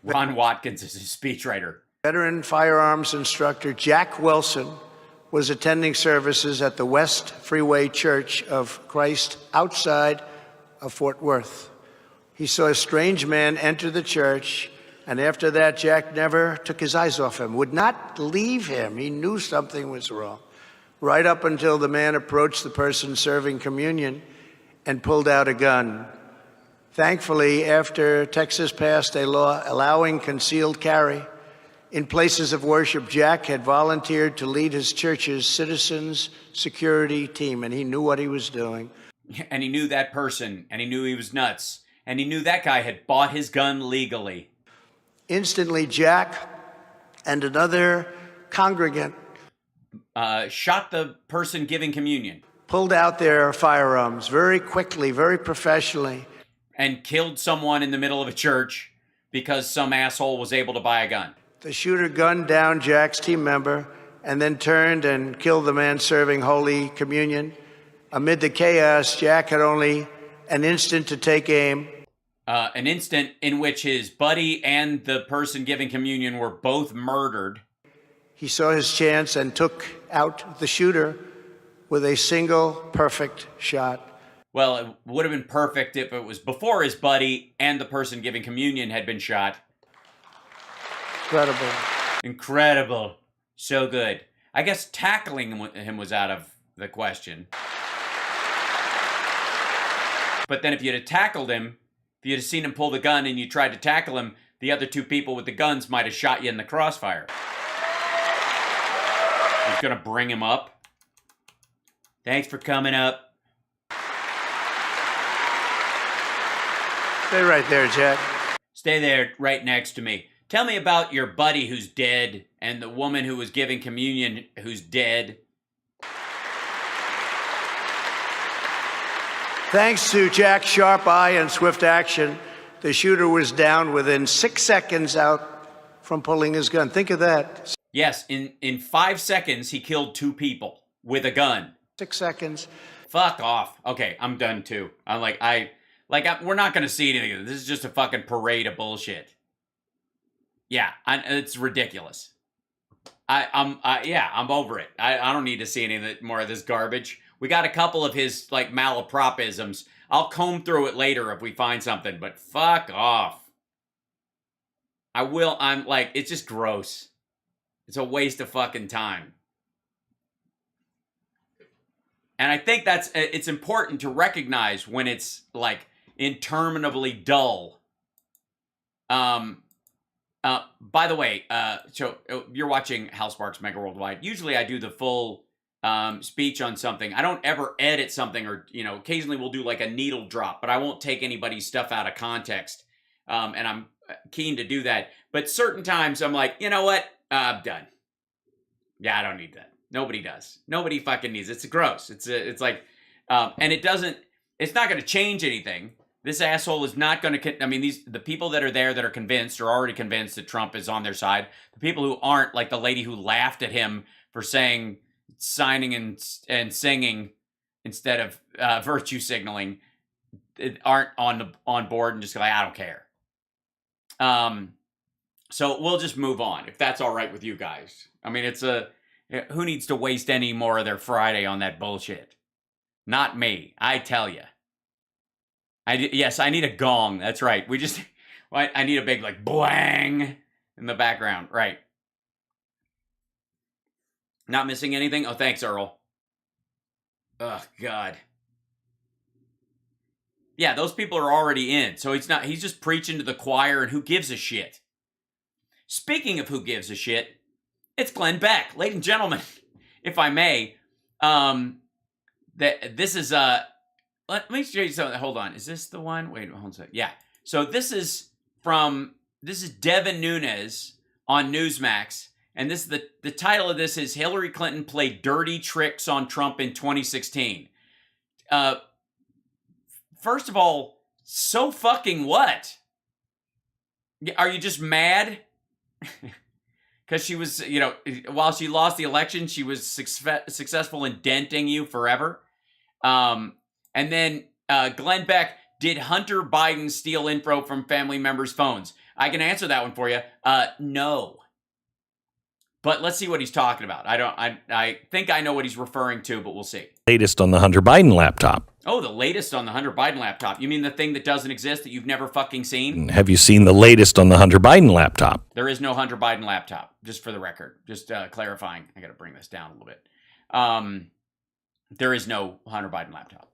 Ron Watkins is his speechwriter. Veteran firearms instructor Jack Wilson was attending services at the West Freeway Church of Christ outside of Fort Worth. He saw a strange man enter the church, and after that, Jack never took his eyes off him, would not leave him. He knew something was wrong, right up until the man approached the person serving communion and pulled out a gun. Thankfully, after Texas passed a law allowing concealed carry in places of worship, Jack had volunteered to lead his church's citizens security team, and he knew what he was doing. And he knew that person, and he knew he was nuts, and he knew that guy had bought his gun legally. Instantly, Jack and another congregant shot the person giving communion. Pulled out their firearms very quickly, very professionally. And killed someone in the middle of a church because some asshole was able to buy a gun. The shooter gunned down Jack's team member and then turned and killed the man serving Holy Communion. Amid the chaos, Jack had only an instant to take aim. An instant in which his buddy and the person giving communion were both murdered. He saw his chance and took out the shooter with a single perfect shot. Well, it would have been perfect if it was before his buddy and the person giving communion had been shot. Incredible. Incredible. So good. I guess tackling him was out of the question. But then if you'd have tackled him, if you'd have seen him pull the gun and you tried to tackle him, the other 2 people with the guns might have shot you in the crossfire. He's going to bring him up. Thanks for coming up. Stay right there, Jack. Stay there right next to me. Tell me about your buddy who's dead and the woman who was giving communion who's dead. Thanks to Jack's sharp eye and swift action, the shooter was down within 6 seconds out from pulling his gun. Think of that. Yes, in 5 seconds, he killed 2 people with a gun. 6 seconds. Fuck off. Okay, I'm done too. We're not going to see anything of this. This is just a fucking parade of bullshit. Yeah, it's ridiculous. I'm over it. I don't need to see any more of this garbage. We got a couple of his like malapropisms. I'll comb through it later if we find something, but fuck off. I will. I'm like, it's just gross. It's a waste of fucking time. And I think it's important to recognize when it's like interminably dull. By the way, so you're watching HAL Sparks Mega Worldwide. Usually I do the full speech on something. I don't ever edit something, or, you know, occasionally we'll do like a needle drop, but I won't take anybody's stuff out of context. And I'm keen to do that. But certain times I'm like, you know what? I'm done. Yeah, I don't need that. Nobody does. Nobody fucking needs it. It's gross. It's like, and it's not going to change anything. This asshole is not going to, I mean, the people that are there that are convinced are already convinced that Trump is on their side. The people who aren't, like the lady who laughed at him for signing and singing instead of virtue signaling, aren't on board and just like, I don't care. So we'll just move on if that's all right with you guys. I mean, who needs to waste any more of their Friday on that bullshit? Not me, I tell you. Yes, I need a gong. That's right. I need a big like bwang in the background. Right. Not missing anything? Oh, thanks, Earl. Oh, God. Yeah, those people are already in. So he's just preaching to the choir, and who gives a shit? Speaking of who gives a shit, it's Glenn Beck. Ladies and gentlemen, if I may, this is let me show you something. Hold on. Is this the one? Wait, hold on a second. Yeah. So this is Devin Nunes on Newsmax. And the title of this is Hillary Clinton Played Dirty Tricks on Trump in 2016. First of all, so fucking what? Are you just mad? Because she was, you know, while she lost the election, she was successful in denting you forever. And then Glenn Beck, did Hunter Biden steal info from family members' phones? I can answer that one for you. No. But let's see what he's talking about. I think I know what he's referring to, but we'll see. Latest on the Hunter Biden laptop. Oh, the latest on the Hunter Biden laptop. You mean the thing that doesn't exist that you've never fucking seen? Have you seen the latest on the Hunter Biden laptop? There is no Hunter Biden laptop, just for the record. Just clarifying. I got to bring this down a little bit. There is no Hunter Biden laptop.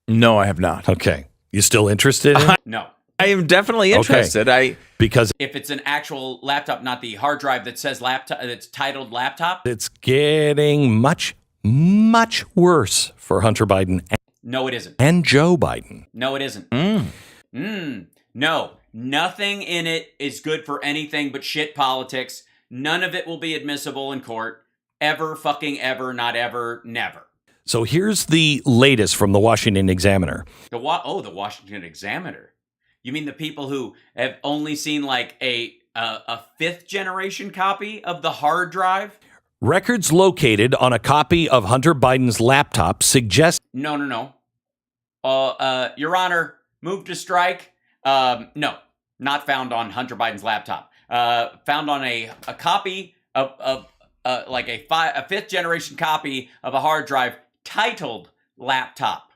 No, I have not. Okay. You still interested in it? No. I am definitely interested. Okay. Because if it's an actual laptop, not the hard drive that says laptop, that's titled laptop. It's getting much, much worse for Hunter Biden. No, it isn't. And Joe Biden. No, it isn't. No, nothing in it is good for anything but shit politics. None of it will be admissible in court. Ever, fucking ever, not ever, never. So here's the latest from the Washington Examiner. The Washington Examiner. You mean the people who have only seen like a fifth generation copy of the hard drive? Records located on a copy of Hunter Biden's laptop suggest... No. Your Honor, move to strike. No, not found on Hunter Biden's laptop. Found on a copy of like a fifth generation copy of a hard drive titled laptop.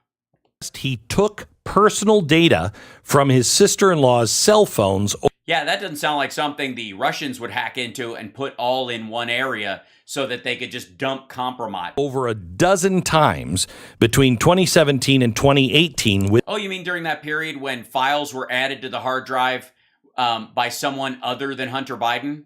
He took personal data from his sister-in-law's cell phones. Yeah, that doesn't sound like something the Russians would hack into and put all in one area so that they could just dump compromise. Over a dozen times between 2017 and 2018. Oh, you mean during that period when files were added to the hard drive by someone other than Hunter Biden?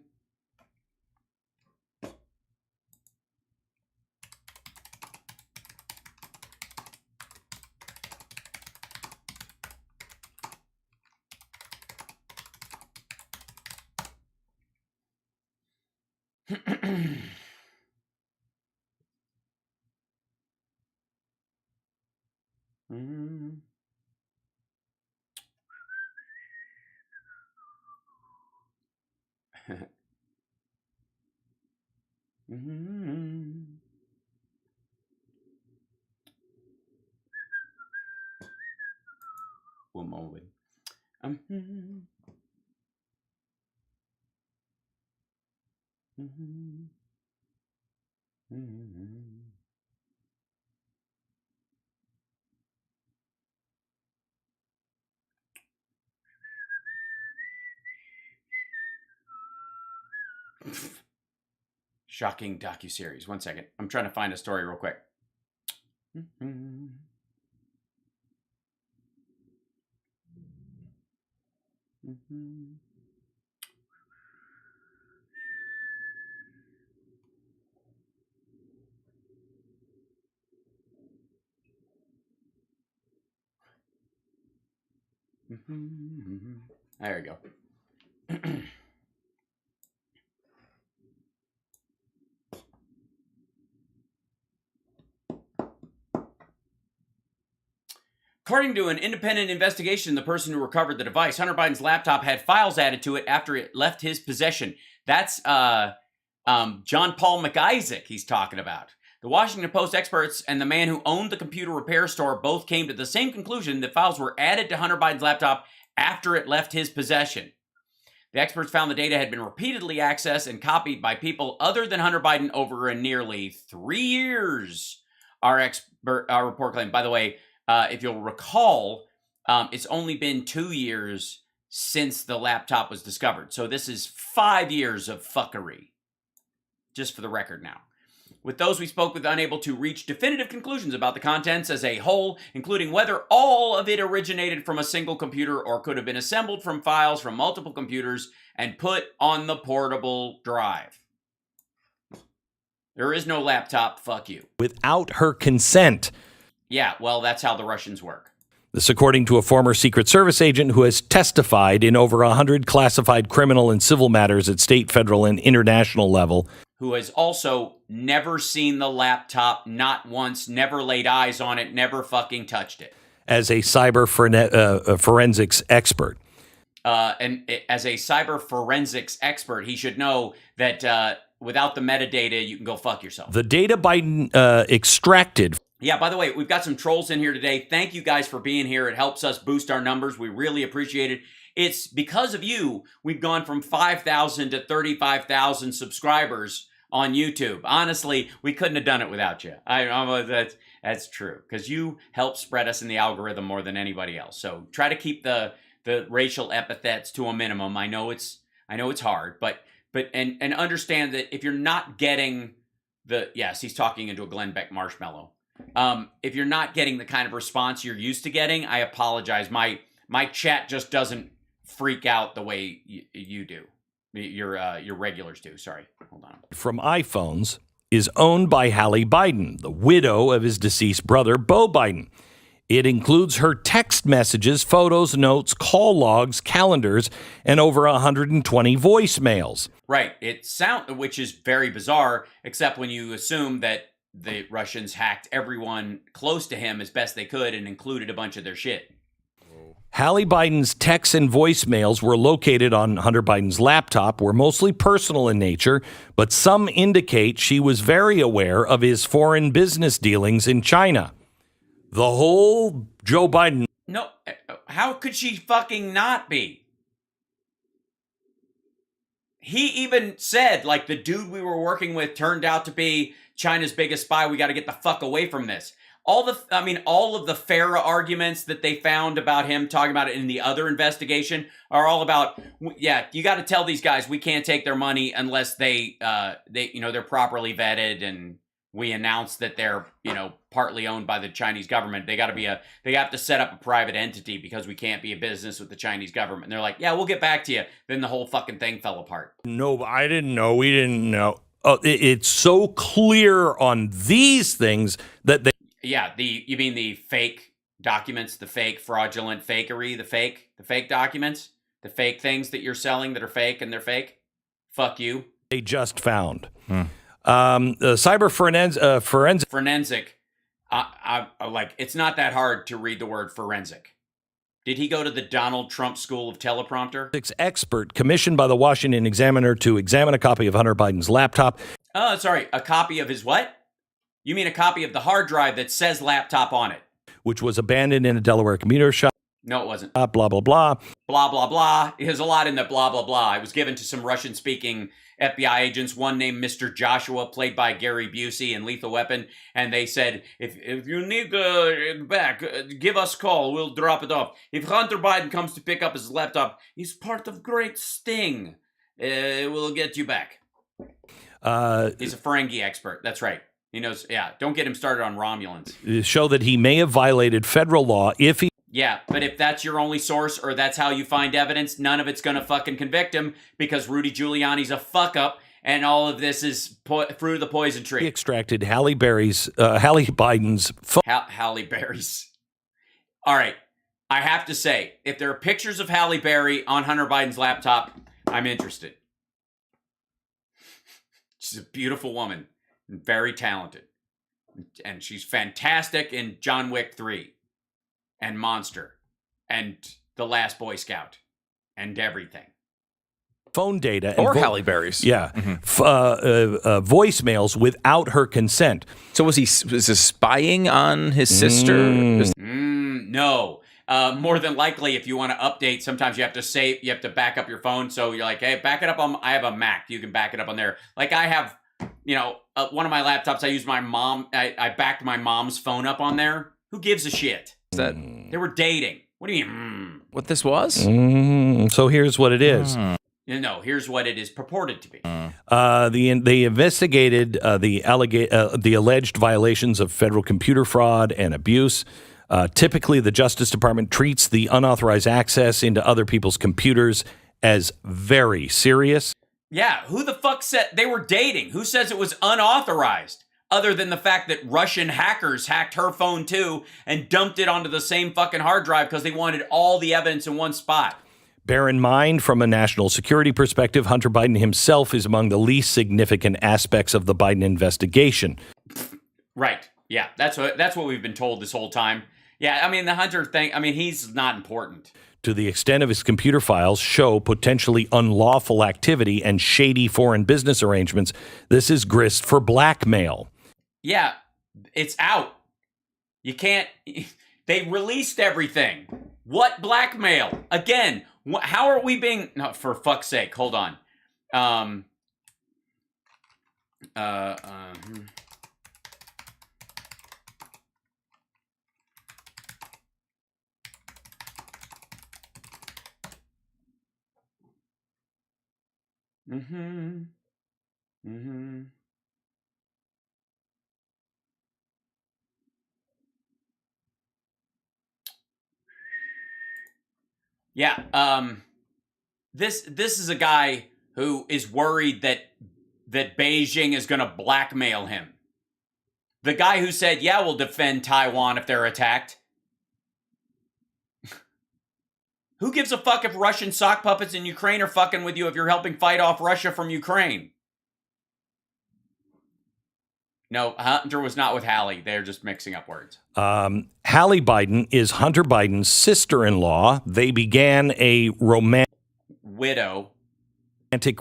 One moment. Shocking docuseries. 1 second. I'm trying to find a story real quick. There we go. According to an independent investigation, the person who recovered the device, Hunter Biden's laptop had files added to it after it left his possession. That's John Paul McIsaac he's talking about. The Washington Post experts and the man who owned the computer repair store both came to the same conclusion that files were added to Hunter Biden's laptop after it left his possession. The experts found the data had been repeatedly accessed and copied by people other than Hunter Biden over nearly 3 years, our report claimed. By the way, if you'll recall, it's only been 2 years since the laptop was discovered. So this is 5 years of fuckery. Just for the record now. With those we spoke with, unable to reach definitive conclusions about the contents as a whole, including whether all of it originated from a single computer or could have been assembled from files from multiple computers and put on the portable drive. There is no laptop, fuck you. Without her consent. Yeah, well, that's how the Russians work. This according to a former Secret Service agent who has testified in over 100 classified criminal and civil matters at state, federal, and international level. Who has also never seen the laptop, not once, never laid eyes on it, never fucking touched it. As a cyber forensics expert. And as a cyber forensics expert, he should know that without the metadata, you can go fuck yourself. The data Biden extracted. Yeah, by the way, we've got some trolls in here today. Thank you guys for being here. It helps us boost our numbers. We really appreciate it. It's because of you we've gone from 5,000 to 35,000 subscribers on YouTube. Honestly, we couldn't have done it without you. That's true, because you help spread us in the algorithm more than anybody else. So try to keep the racial epithets to a minimum. I know it's hard, but understand that if you're not getting yes, he's talking into a Glenn Beck marshmallow. If you're not getting the kind of response you're used to getting, I apologize. My chat just doesn't freak out the way you do. Your regulars do. Sorry. Hold on. From iPhones is owned by Hallie Biden, the widow of his deceased brother, Beau Biden. It includes her text messages, photos, notes, call logs, calendars, and over 120 voicemails. Right. Which is very bizarre, except when you assume that the Russians hacked everyone close to him as best they could and included a bunch of their shit. Hallie Biden's texts and voicemails were located on Hunter Biden's laptop, were mostly personal in nature, but some indicate she was very aware of his foreign business dealings in China. The whole Joe Biden. No, how could she fucking not be? He even said, like, the dude we were working with turned out to be China's biggest spy. We got to get the fuck away from this. All of the FARA arguments that they found about him talking about it in the other investigation are all about, yeah, you got to tell these guys we can't take their money unless they're properly vetted, and we announce that they're, partly owned by the Chinese government. They have to set up a private entity because we can't be a business with the Chinese government. And they're like, yeah, we'll get back to you. Then the whole fucking thing fell apart. No, I didn't know. We didn't know. It's so clear on these things that they. Yeah, you mean the fake documents, the fake fraudulent fakery, the fake documents, the fake things that you're selling that are fake and they're fake? Fuck you. They just found. Cyber forensic. Forensic. It's not that hard to read the word forensic. Did he go to the Donald Trump School of Teleprompter? Expert commissioned by the Washington Examiner to examine a copy of Hunter Biden's laptop. Oh, sorry. A copy of his what? You mean a copy of the hard drive that says laptop on it? Which was abandoned in a Delaware commuter shop. No, it wasn't. Blah, blah, blah. Blah, blah, blah. There's a lot in the blah, blah, blah. It was given to some Russian-speaking FBI agents, one named Mr. Joshua, played by Gary Busey in Lethal Weapon, and they said, if you need it back, give us a call. We'll drop it off. If Hunter Biden comes to pick up his laptop, he's part of Great Sting. We'll get you back. He's a Ferengi expert. That's right. He knows. Yeah, don't get him started on Romulans. Show that he may have violated federal law if he... Yeah, but if that's your only source or that's how you find evidence, none of it's going to fucking convict him because Rudy Giuliani's a fuck up and all of this is fruit of the poison tree. He extracted Halle Biden's phone. Halle Berry's. All right. I have to say, if there are pictures of Halle Berry on Hunter Biden's laptop, I'm interested. She's a beautiful woman, and very talented. And she's fantastic in John Wick 3 and Monster and The Last Boy Scout and everything. Phone data. Or Halle Berry's. Yeah. Voicemails without her consent. So was he spying on his sister? No. More than likely, if you want to update, sometimes you have to back up your phone. So you're like, hey, back it up I have a Mac. You can back it up on there. Like I have, one of my laptops, I use my mom. I backed my mom's phone up on there. Who gives a shit? They were dating. What do you mean? What this was? So here's what it is. No, here's what it is purported to be. They investigated the alleged violations of federal computer fraud and abuse. Typically, the Justice Department treats the unauthorized access into other people's computers as very serious. Yeah, who the fuck said they were dating? Who says it was unauthorized? Other than the fact that Russian hackers hacked her phone too and dumped it onto the same fucking hard drive because they wanted all the evidence in one spot. Bear in mind, from a national security perspective, Hunter Biden himself is among the least significant aspects of the Biden investigation. Right. Yeah, that's what we've been told this whole time. Yeah, I mean, the Hunter thing, he's not important. To the extent of his computer files show potentially unlawful activity and shady foreign business arrangements, this is grist for blackmail. Yeah, it's out. You can't... They released everything. What blackmail? Again, how are we being... No, for fuck's sake, hold on. Yeah, this is a guy who is worried that Beijing is going to blackmail him. The guy who said, yeah, we'll defend Taiwan if they're attacked. Who gives a fuck if Russian sock puppets in Ukraine are fucking with you if you're helping fight off Russia from Ukraine? No, Hunter was not with Halle. They're just mixing up words. Halle Biden is Hunter Biden's sister-in-law. They began a romantic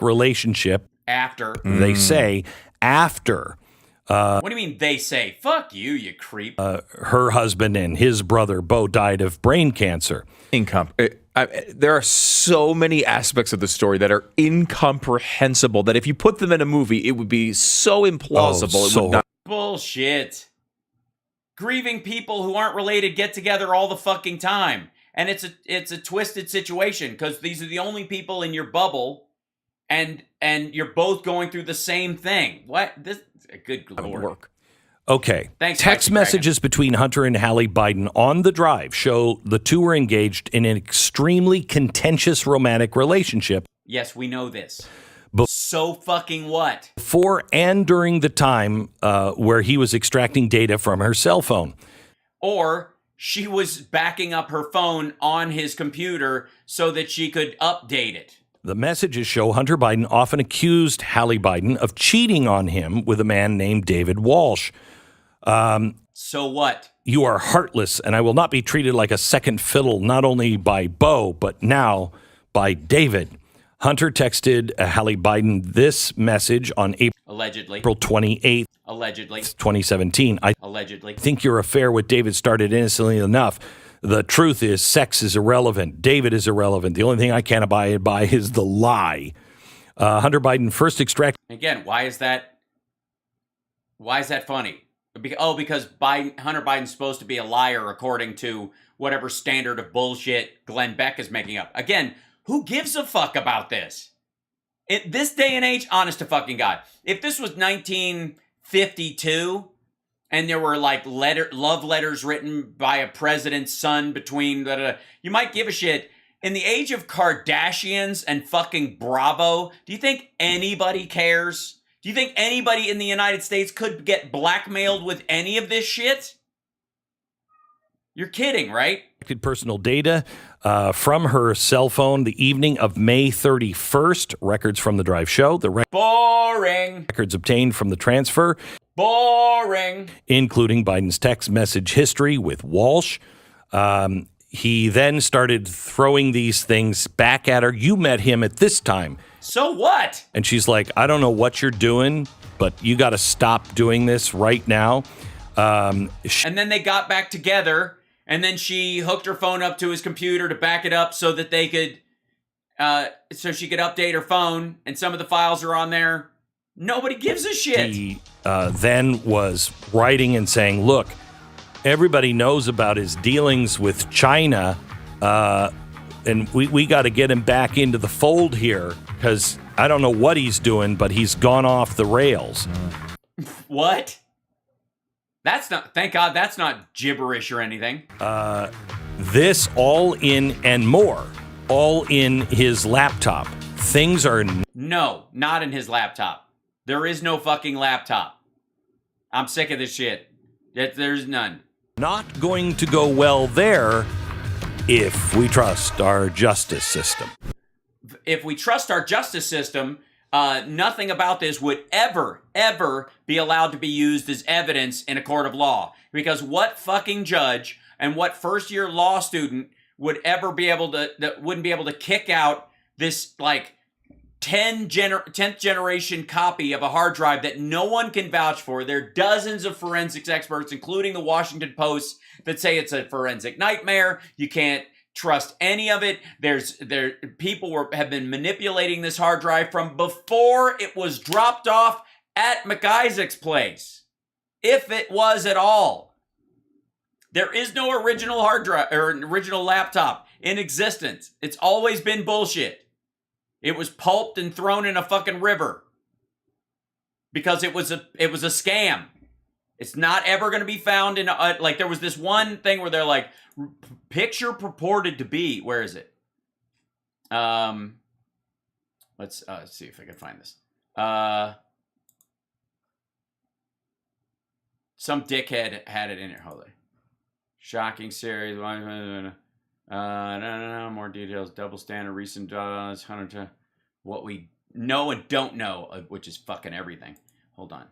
relationship. After. They say after. What do you mean they say? Fuck you, you creep. Her husband and his brother Beau died of brain cancer. There are so many aspects of the story that are incomprehensible that if you put them in a movie, it would be so implausible. It would not. Bullshit. Grieving people who aren't related get together all the fucking time. And it's a twisted situation because these are the only people in your bubble and you're both going through the same thing. What? This good lord. Work. Okay. Thanks, Text messages between Hunter and Halle Biden on the drive show the two were engaged in an extremely contentious romantic relationship. Yes, we know this. So fucking what? Before and during the time where he was extracting data from her cell phone. Or she was backing up her phone on his computer so that she could update it. The messages show Hunter Biden often accused Halle Biden of cheating on him with a man named David Walsh. So what? You are heartless, and I will not be treated like a second fiddle, not only by Beau, but now by David. Hunter texted Halle Biden this message on April 28th, allegedly, 2017. I think your affair with David started innocently enough. The truth is, sex is irrelevant. David is irrelevant. The only thing I can't abide by is the lie. Hunter Biden first extracted... Again, why is that funny? Because Hunter Biden's supposed to be a liar according to whatever standard of bullshit Glenn Beck is making up. Again, who gives a fuck about this? In this day and age, honest to fucking God, if this was 1952 and there were like love letters written by a president's son between, you might give a shit. In the age of Kardashians and fucking Bravo, do you think anybody cares? Do you think anybody in the United States could get blackmailed with any of this shit? You're kidding, right? Personal data from her cell phone the evening of May 31st. Records from the drive show. Boring. Records obtained from the transfer. Boring. Including Biden's text message history with Walsh. He then started throwing these things back at her. You met him at this time. So what? And she's like, I don't know what you're doing, but you got to stop doing this right now. And then they got back together, and then she hooked her phone up to his computer to back it up so that they could, so she could update her phone, and some of the files are on there. Nobody gives a shit. He then was writing and saying, look, everybody knows about his dealings with China, and we got to get him back into the fold here because I don't know what he's doing, but he's gone off the rails. What? That's not, thank God that's not gibberish or anything. This all in and more, all in his laptop. Things are... No, not in his laptop. There is no fucking laptop. I'm sick of this shit. There's none. Not going to go well there if we trust our justice system. If we trust our justice system, nothing about this would ever be allowed to be used as evidence in a court of law. Because what fucking judge and what first-year law student would ever be able to, that wouldn't be able to kick out this, like, 10th generation copy of a hard drive that no one can vouch for? There are dozens of forensics experts, including the Washington Post, that say it's a forensic nightmare. You can't trust any of it. People have been manipulating this hard drive from before it was dropped off at McIsaac's place, if it was at all. There is no original hard drive or original laptop in existence. It's always been bullshit. It was pulped and thrown in a fucking river because it was a scam. It's not ever going to be found in like there was this one thing where they're like, picture purported to be, where is it? Let's see if I can find this. Some dickhead had it in here. Hold on. Shocking series. No, more details. Double standard. Recent what we know and don't know, which is fucking everything. Hold on.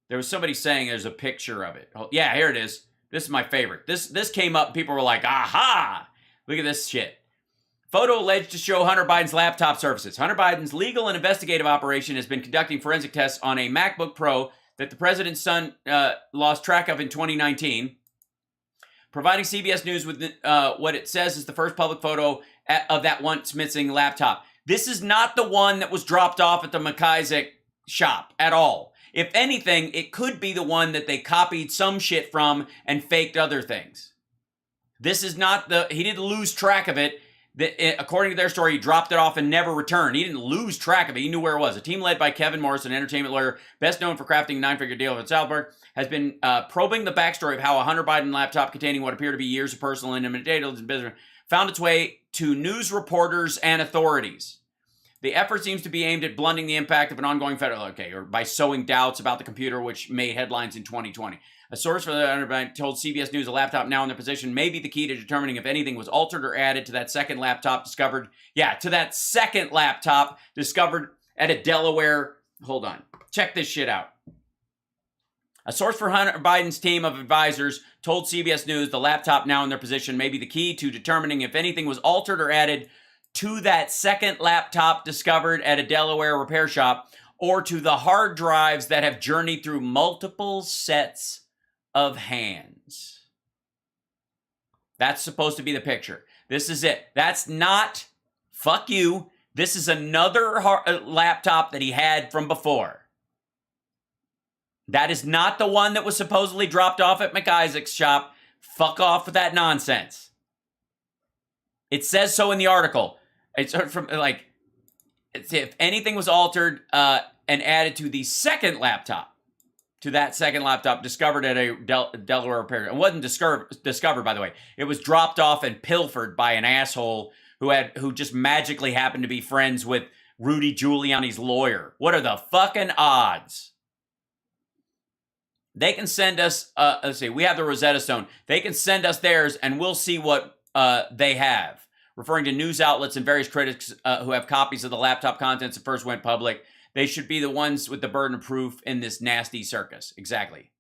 There was somebody saying there's a picture of it. Oh, yeah, here it is. This is my favorite. This came up and people were like, aha! Look at this shit. Photo alleged to show Hunter Biden's laptop surfaces. Hunter Biden's legal and investigative operation has been conducting forensic tests on a MacBook Pro that the president's son lost track of in 2019. Providing CBS News with what it says is the first public photo of that once missing laptop. This is not the one that was dropped off at the McIsaac shop at all. If anything, it could be the one that they copied some shit from and faked other things. This is not he didn't lose track of it. According to their story, he dropped it off and never returned. He didn't lose track of it. He knew where it was. A team led by Kevin Morris, an entertainment lawyer, best known for crafting a nine-figure deal with Salzburg, has been probing the backstory of how a Hunter Biden laptop containing what appear to be years of personal and intimate data found its way to news reporters and authorities. The effort seems to be aimed at blunting the impact of an ongoing federal, or by sowing doubts about the computer, which made headlines in 2020. A source for the Hunter Biden told CBS News a laptop now in their possession may be the key to determining if anything was altered or added to that second laptop discovered. Yeah, to that second laptop discovered at a Delaware. Hold on. Check this shit out. A source for Hunter Biden's team of advisors told CBS News the laptop now in their possession may be the key to determining if anything was altered or added to that second laptop discovered at a Delaware repair shop, or to the hard drives that have journeyed through multiple sets of hands. That's supposed to be the picture. This is it. That's not, fuck you. This is another laptop that he had from before. That is not the one that was supposedly dropped off at McIsaac's shop. Fuck off with that nonsense. It says so in the article. It's from, like, if anything was altered and added to the second laptop, discovered at a Delaware repair. It wasn't discovered, by the way. It was dropped off and pilfered by an asshole who just magically happened to be friends with Rudy Giuliani's lawyer. What are the fucking odds? They can send us, let's see, we have the Rosetta Stone. They can send us theirs and we'll see what they have. Referring to news outlets and various critics who have copies of the laptop contents that first went public, they should be the ones with the burden of proof in this nasty circus. Exactly.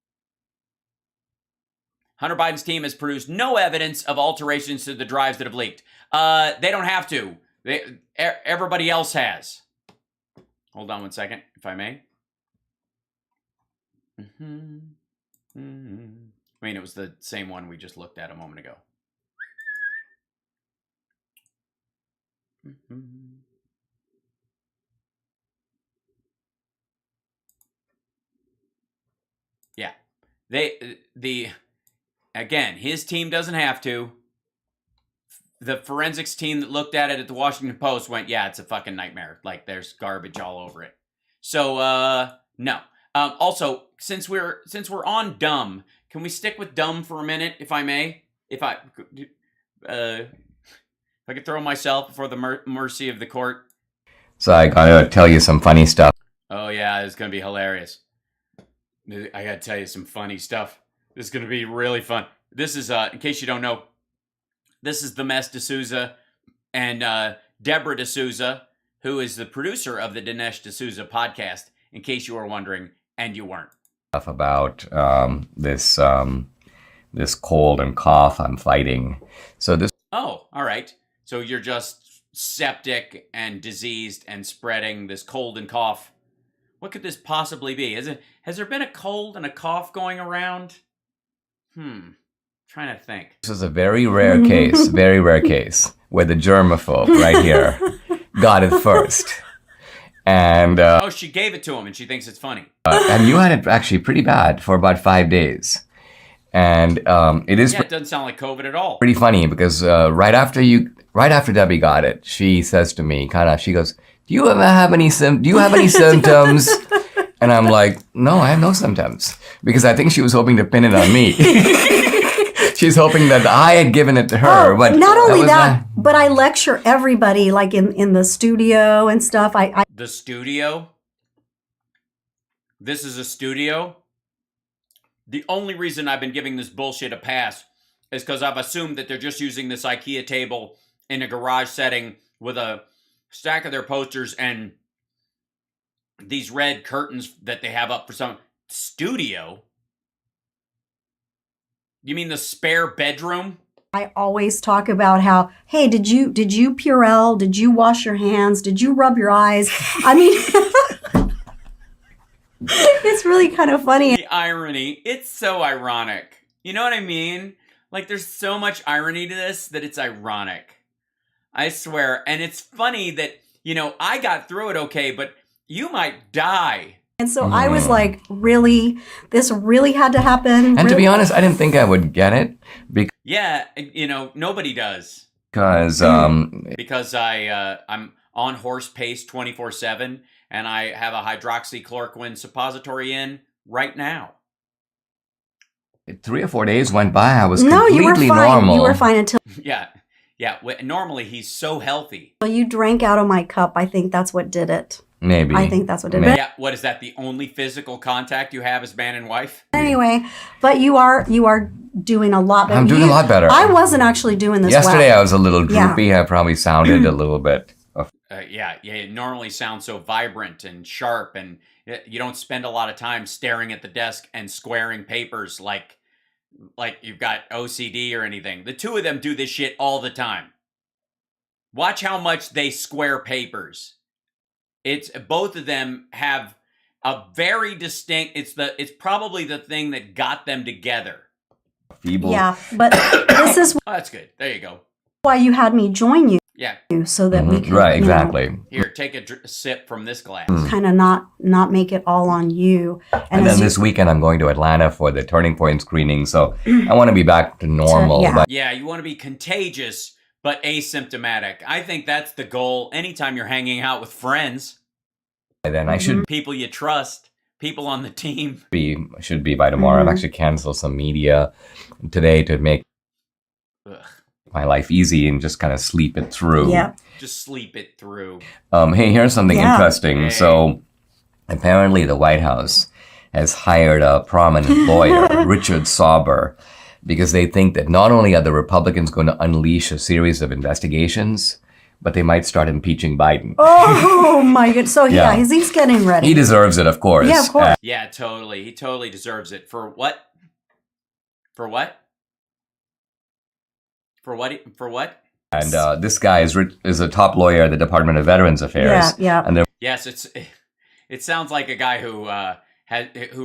Hunter Biden's team has produced no evidence of alterations to the drives that have leaked. They don't have to. Everybody else has. Hold on one second, if I may. I mean, it was the same one we just looked at a moment ago. Yeah. Again, his team doesn't have to. The forensics team that looked at it at the Washington Post went, yeah, it's a fucking nightmare. Like, there's garbage all over it. So, no. Also, since we're on dumb, can we stick with dumb for a minute, if I may? If I could throw myself before the mercy of the court. So I gotta tell you some funny stuff. Oh yeah, it's gonna be hilarious. I gotta tell you some funny stuff. This is gonna be really fun. This is, in case you don't know, this is the Mess D'Souza and Deborah D'Souza, who is the producer of the Dinesh D'Souza podcast, in case you were wondering, and you weren't. Stuff about this cold and cough I'm fighting. So this. Oh, all right. So you're just septic and diseased and spreading this cold and cough. What could this possibly be? Has there been a cold and a cough going around? Trying to think. This is a very rare case, where the germaphobe right here got it first. And oh, she gave it to him and she thinks it's funny. And you had it actually pretty bad for about 5 days. And it is it doesn't sound like COVID at all. Pretty funny because right after Debbie got it, she says to me, she goes, do you have any symptoms? And I'm like, no, I have no symptoms. Because I think she was hoping to pin it on me. She's hoping that I had given it to her. But not only that, but I lecture everybody, like in the studio and stuff. The studio? This is a studio? The only reason I've been giving this bullshit a pass is because I've assumed that they're just using this IKEA table in a garage setting with a stack of their posters and these red curtains that they have up for some studio. You mean the spare bedroom? I always talk about how, hey, did you Purell? Did you wash your hands? Did you rub your eyes? I mean, it's really kind of funny. The irony, it's so ironic. You know what I mean? Like, there's so much irony to this that it's ironic. I swear. And it's funny that, I got through it okay, but you might die. And so I was like, really? This really had to happen? And to be honest, I didn't think I would get it. Yeah, nobody does. Because I'm on horse pace 24/7, and I have a hydroxychloroquine suppository in right now. 3 or 4 days went by. I was completely normal. You were fine until... Yeah. Normally, he's so healthy. Well, you drank out of my cup. I think that's what did it. Maybe. I think that's what did it. Yeah, what is that? The only physical contact you have as man and wife? Anyway, but you are doing a lot better. I'm doing a lot better. I wasn't actually doing this Yesterday well. I was a little droopy. Yeah. I probably sounded a little bit. Yeah, it normally sounds so vibrant and sharp, and you don't spend a lot of time staring at the desk and squaring papers like you've got OCD or anything. The two of them do this shit all the time. Watch how much they square papers. It's both of them have a very distinct. It's probably the thing that got them together. Feeble. Yeah, but this is that's good. There you go. Why you had me join you. Yeah. So that we could right, exactly. Here, take a sip from this glass. Kind of not make it all on you. And then this weekend I'm going to Atlanta for the Turning Point screening, so I want to be back to normal. Yeah. But yeah, you want to be contagious, but asymptomatic. I think that's the goal anytime you're hanging out with friends. Then I should People you trust, people on the team. should be by tomorrow. I've actually canceled some media today to make my life easy and just kind of sleep it through. Yeah. Just sleep it through. Hey, here's something interesting. Hey. So apparently the White House has hired a prominent lawyer, Richard Sauber, because they think that not only are the Republicans going to unleash a series of investigations, but they might start impeaching Biden. Oh my god! So yeah, he's getting ready. He deserves it, of course. Yeah, of course. Yeah, totally. He totally deserves it. For what? For what? For what? For what? And this guy is a top lawyer at the Department of Veterans Affairs. Yeah. And Yes, it sounds like a guy who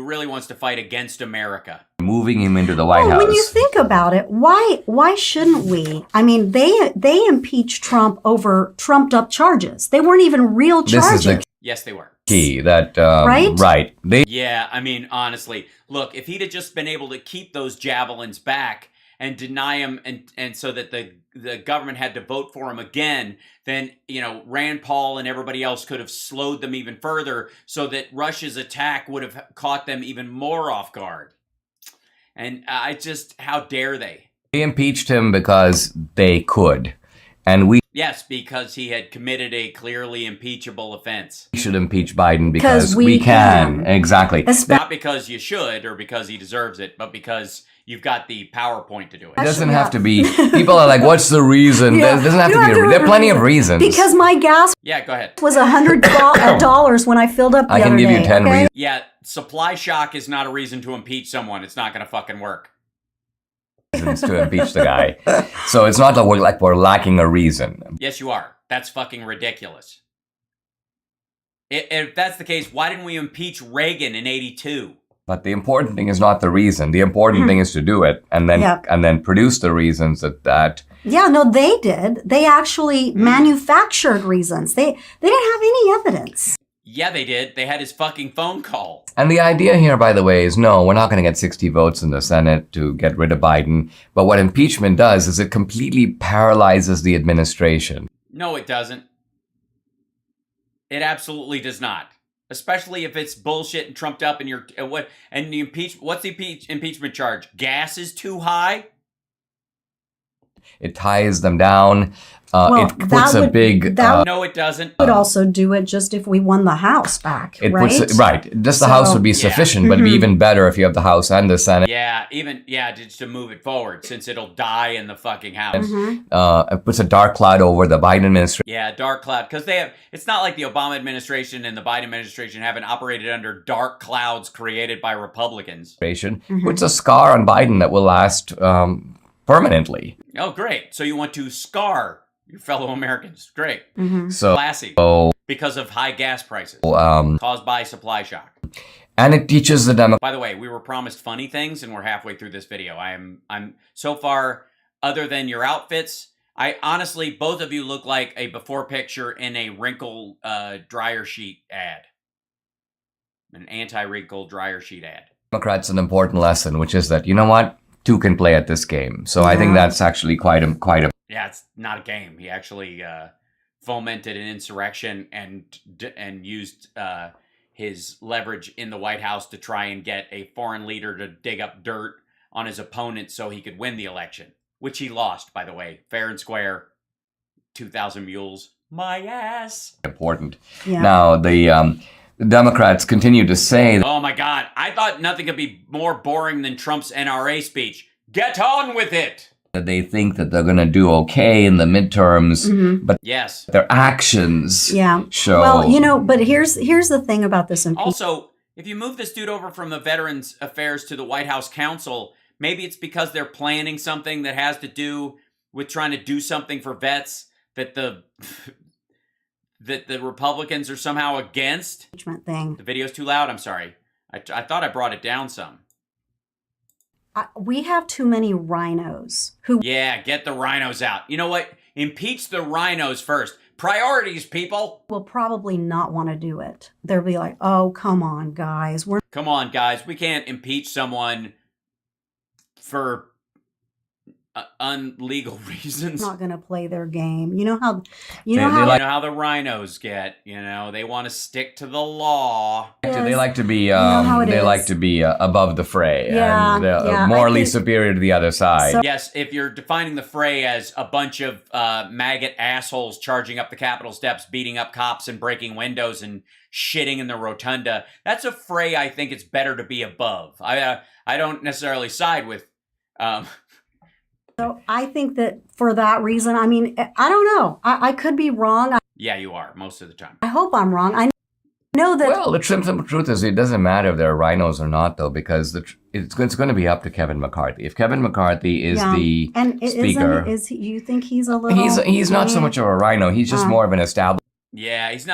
really wants to fight against America. they're moving him into the White House. When you think about it, why shouldn't we? I mean, they impeached Trump over trumped up charges. They weren't even real charges. This is the Yes, they were. key that Right? Yeah, I mean, honestly, look, if he'd have just been able to keep those javelins back and deny him, and so that the government had to vote for him again, then, you know, Rand Paul and everybody else could have slowed them even further so that Russia's attack would have caught them even more off guard. And how dare they? They impeached him because they could. And we Yes, because he had committed a clearly impeachable offense. should impeach Biden because we we can. can. Exactly. Not because you should or because he deserves it, but because you've got the PowerPoint to do It it. doesn't have to be. People are like, "What's the reason?" Yeah. There doesn't have You to don't be. have There to are plenty of reasons. Because my gas Yeah, go ahead. was $100 when I filled up the I can other give day. you 10 okay? Yeah, supply shock is not a reason to impeach someone. It's not going to fucking work. reasons to impeach the guy. So it's not like we're lacking a reason. Yes, you are. That's fucking ridiculous. If that's the case, why didn't we impeach Reagan in '82? But the important thing is not the reason. The important thing is to do it and then produce the reasons that. Yeah, no, they did. They actually manufactured reasons. They didn't have any evidence. Yeah, they did. They had his fucking phone call. And the idea here, by the way, is no, we're not going to get 60 votes in the Senate to get rid of Biden. But what impeachment does is it completely paralyzes the administration. No, it doesn't. It absolutely does not. Especially if it's bullshit and trumped up and what's the impeachment charge? Gas is too high? It ties them down. It puts a big. No, it doesn't. Would also do it just if we won the House back, right? Just the House would be sufficient, but it'd be even better if you have the House and the Senate. Just to move it forward, since it'll die in the fucking House. It puts a dark cloud over the Biden administration. Yeah, dark cloud, because it's not like the Obama administration and the Biden administration haven't operated under dark clouds created by Republicans. Puts a scar on Biden that will last permanently. Oh, great. So you want to scar your fellow Americans. Great. So Classy. Because of high gas prices caused by supply shock. And it teaches the Democrats. By the way, we were promised funny things, and we're halfway through this video. I'm so far, other than your outfits, I honestly, both of you look like a before picture in a wrinkle dryer sheet ad. An anti-wrinkle dryer sheet ad. Democrats an important lesson, which is that, you know what? Two can play at this game. So I think that's actually quite a. Yeah, it's not a game. He actually fomented an insurrection and used his leverage in the White House to try and get a foreign leader to dig up dirt on his opponent so he could win the election, which he lost, by the way, fair and square. 2,000 mules, my ass. Important. Yeah. Now the Democrats continue to say. Oh my God! I thought nothing could be more boring than Trump's NRA speech. Get on with it. They think that they're going to do okay in the midterms, but yes, their actions show. Well, but here's the thing about this impeachment. Also, if you move this dude over from the Veterans Affairs to the White House Council, maybe it's because they're planning something that has to do with trying to do something for vets that the Republicans are somehow against. Thing. The video's too loud. I'm sorry. I thought I brought it down some. We have too many rhinos who... Yeah, get the rhinos out. You know what? Impeach the rhinos first. Priorities, people. Will probably not want to do it. They'll be like, oh, come on, guys. Come on, guys. We can't impeach someone for unlegal reasons. Not going to play their game. You know how You know how the rhinos get. They want to stick to the law. They like to be how it they is. like to be above the fray Yeah, and yeah, morally I think- superior to the other side. So- Yes, if you're defining the fray as a bunch of maggot assholes charging up the Capitol steps, beating up cops and breaking windows and shitting in the rotunda, that's a fray I think it's better to be above. I don't necessarily side with... So I think that for that reason, I mean, I don't know. I could be wrong. Yeah, you are, most of the time. I hope I'm wrong. I know that. Well, the simple truth is it doesn't matter if they're rhinos or not, though, because it's going to be up to Kevin McCarthy. If Kevin McCarthy is the speaker, you think he's a little? he's not so much of a rhino. He's just more of an Yeah, he's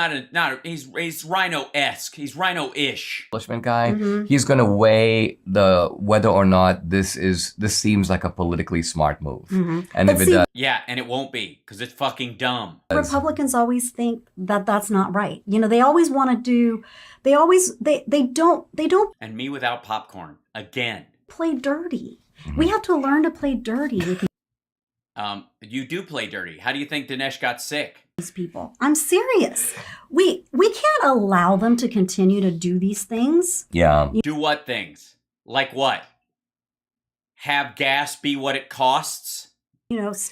he's rhino-esque. He's rhino-ish. establishment guy. Mm-hmm. He's going to weigh whether or not this seems like a politically smart move. Mm-hmm. And But if it see- does, Yeah, and it won't be, because it's fucking dumb. Republicans always think that that's not right. They always want to do. They always they don't And me without popcorn, again. play dirty. We have to learn to play dirty with You do play dirty. How do you think Dinesh got sick? these people. I'm serious. We can't allow them to continue to do these things. yeah. Do what things? Like what? Have gas be what it costs?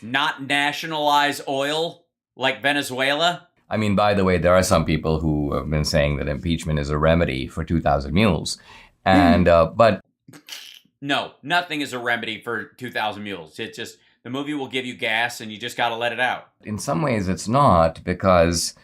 Not nationalize oil like Venezuela? I mean, by the way, there are some people who have been saying that impeachment is a remedy for 2,000 Mules. And, but No, nothing is a remedy for 2,000 Mules. It's just, the movie will give you gas and you just gotta let it out. in some ways it's not, because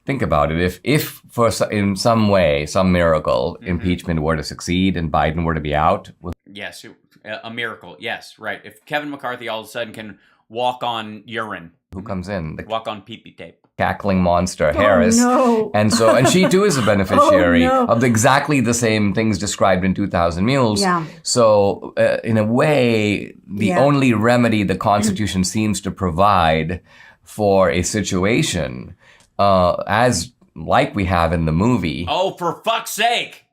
think about it. If in some way, some miracle, impeachment were to succeed and Biden were to be out, Yes, a miracle. Yes, right. If Kevin McCarthy all of a sudden can walk on urine, who comes in? The walk on pee-pee tape. cackling monster Harris. no. And she too is a beneficiary Oh, no. of exactly the same things described in 2,000 Mules. Yeah. So in a way, the Yeah. only remedy the Constitution seems to provide for a situation, as like we have in the movie, Oh, for fuck's sake!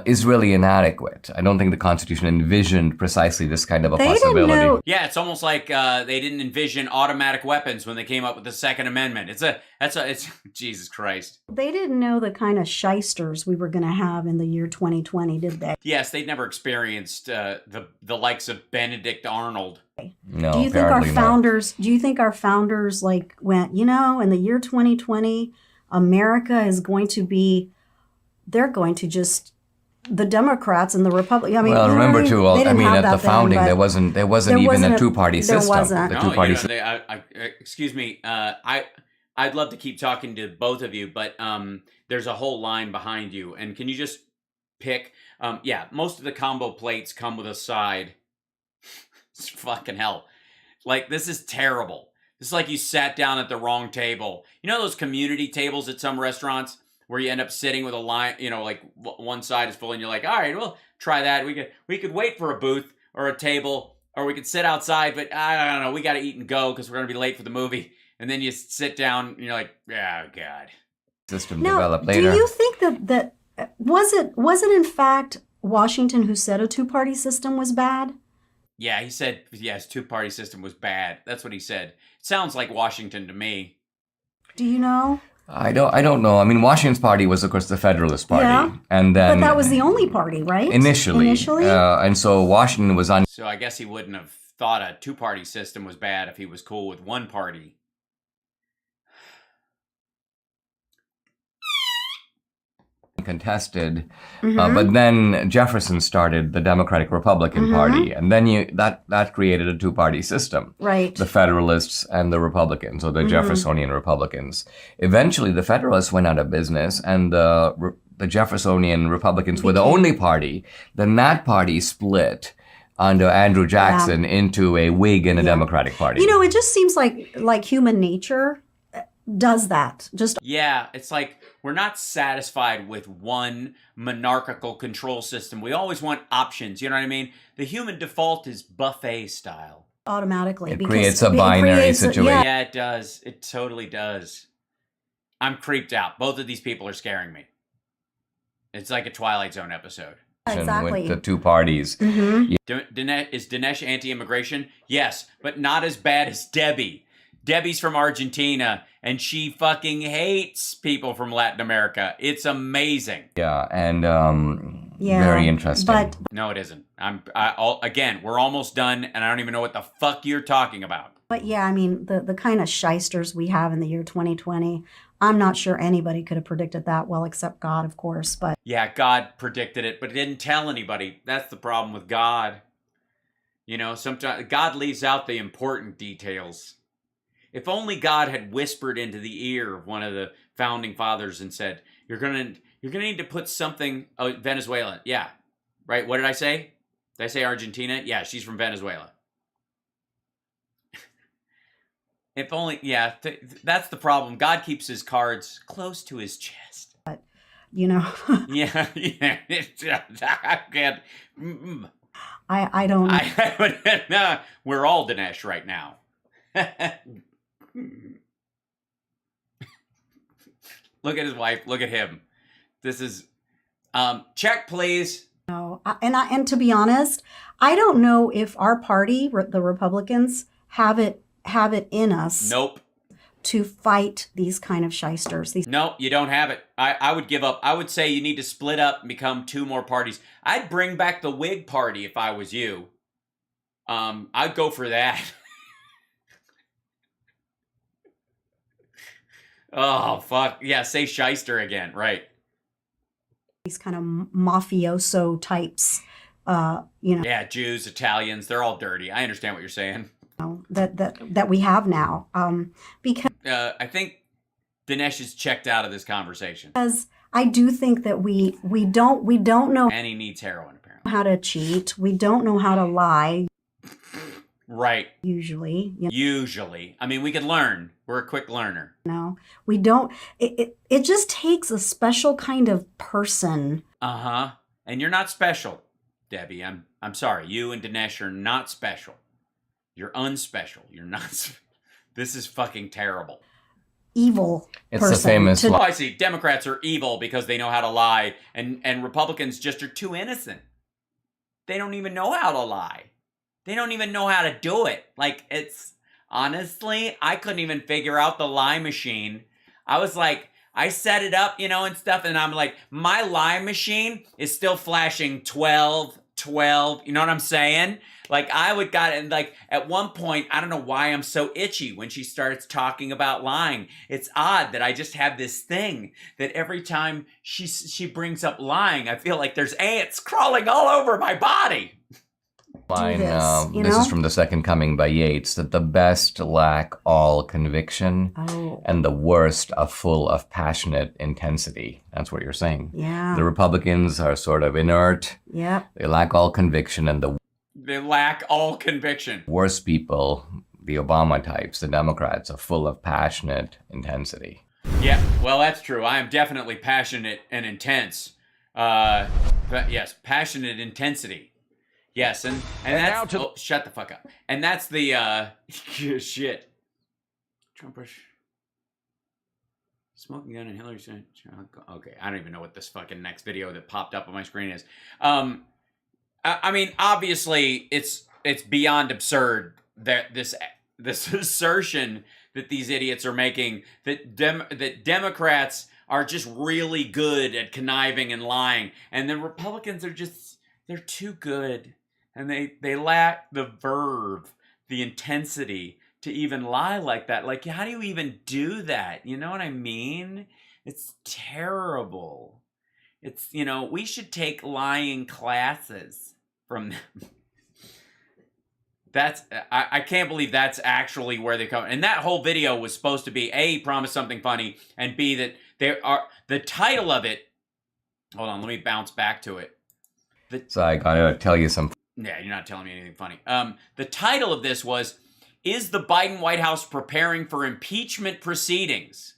is really inadequate. I don't think the Constitution envisioned precisely this kind of a They didn't possibility. know- Yeah, it's almost like they didn't envision automatic weapons when they came up with the Second Amendment. It's Jesus Christ. They didn't know the kind of shysters we were going to have in the year 2020, did they? Yes, they'd never experienced the likes of Benedict Arnold. No, Do you think our apparently not. founders? Do you think our founders went? In the year 2020, America is going to be. They're going to just. The Democrats and the Republicans. I mean, Well, remember too. They didn't have at that the founding, then, there but wasn't there even wasn't a two-party there system. wasn't. The No, two-party excuse me. I'd love to keep talking to both of you, but there's a whole line behind you, and can you just pick? Yeah, most of the combo plates come with a side. It's fucking hell. Like, this is terrible. It's like you sat down at the wrong table. You know those community tables at some restaurants where you end up sitting with a line, like one side is full and you're like, all right, well, try that. We could wait for a booth or a table, or we could sit outside, but I don't know, we got to eat and go because we're going to be late for the movie. And then you sit down and you're like, oh, God. system Now, developed do later. you think that was it in fact Washington who said a two-party system was bad? Yeah, he said, yes, two-party system was bad. That's what he said. It sounds like Washington to me. Do you know? I don't know. I mean, Washington's party was, of course, the Federalist Party, Yeah, and then But that was the only party, right? initially, and so Washington was So I guess he wouldn't have thought a two-party system was bad if he was cool with one party. uncontested, Mm-hmm. but then Jefferson started the Democratic Republican Party, and then that created a two-party system. Right. The Federalists and the Republicans, or the Jeffersonian Republicans. Eventually, the Federalists went out of business, and the Jeffersonian Republicans were the only party. Then that party split under Andrew Jackson into a Whig and a Democratic Party. It just seems like human nature does that. Just Yeah, it's like we're not satisfied with one monarchical control system. We always want options, you know what I mean? The human default is buffet style. automatically. It because creates a it binary creates situation. Yeah, it does. It totally does. I'm creeped out. Both of these people are scaring me. It's like a Twilight Zone episode. Exactly. with the two parties. Mm-hmm. Is Dinesh anti-immigration? Yes, but not as bad as Debbie. Debbie's from Argentina, and she fucking hates people from Latin America. It's amazing. Yeah, and very interesting. But No, it isn't. Again, we're almost done, and I don't even know what the fuck you're talking about. yeah, I mean, the kind of shysters we have in the year 2020, I'm not sure anybody could have predicted that well, except God, of course. But Yeah, God predicted it, but it didn't tell anybody. That's the problem with God. You know, sometimes God leaves out the important details. If only God had whispered into the ear of one of the founding fathers and said, "You're gonna need to put something." Oh, Venezuela, yeah, right. What did I say? Did I say Argentina? Yeah, she's from Venezuela. If only, yeah. That's the problem. God keeps his cards close to his chest. you know, Yeah, yeah. I can't. I don't. No, we're all Dinesh right now. Look at his wife. Look at him. This is check, please. know. And to be honest, I don't know if our party, the Republicans, have it in us. Nope. To fight these kind of shysters. No, you don't have it. I would give up. I would say you need to split up and become two more parties. I'd bring back the Whig Party if I was you. I'd go for that. Oh, fuck. Yeah, say shyster again. Right. These kind of mafioso types, Yeah, Jews, Italians, they're all dirty. I understand what you're saying. that we have now. Because I think Dinesh is checked out of this conversation. I do think that we don't know And he needs heroin, apparently. how to cheat. We don't know how to lie. Right. Usually. Usually. I mean, we can learn. We're a quick learner. No, we don't. It just takes a special kind of person. Uh-huh. And you're not special, Debbie. I'm sorry. You and Dinesh are not special. You're unspecial. You're not. This is fucking terrible. Evil It's person. the famous Oh, I see. Democrats are evil because they know how to lie, and Republicans just are too innocent. They don't even know how to lie. They don't even know how to do it. Like, it's... Honestly, I couldn't even figure out the lie machine. I was like, I set it up, and stuff, and I'm like, my lie machine is still flashing 12, 12. You know what I'm saying? Like, and like, at one point, I don't know why I'm so itchy when she starts talking about lying. It's odd that I just have this thing that every time she brings up lying, I feel like there's ants crawling all over my body. line, this is from The Second Coming by Yeats, that the best lack all conviction and the worst are full of passionate intensity. That's what you're saying. Yeah. The Republicans are sort of inert. Yeah. They lack all conviction, and They lack all conviction. worst people, the Obama types, the Democrats, are full of passionate intensity. Yeah, well, that's true. I am definitely passionate and intense. But yes, passionate intensity. Yes, and that's... shut the fuck up. And that's the, shit. Trumpers. Smoking gun and Hillary... Okay, I don't even know what this fucking next video that popped up on my screen is. I mean, obviously, it's beyond absurd that this assertion that these idiots are making, that Democrats are just really good at conniving and lying, and the Republicans are just... They're too good. And they lack the verve, the intensity to even lie like that. Like, how do you even do that? You know what I mean? It's terrible. It's, we should take lying classes from them. I can't believe that's actually where they come. And that whole video was supposed to be, A, promise something funny, and B, that the title of it, hold on, let me bounce back to it. So I gotta tell you some... Yeah, you're not telling me anything funny. The title of this was, Is the Biden White House Preparing for Impeachment Proceedings?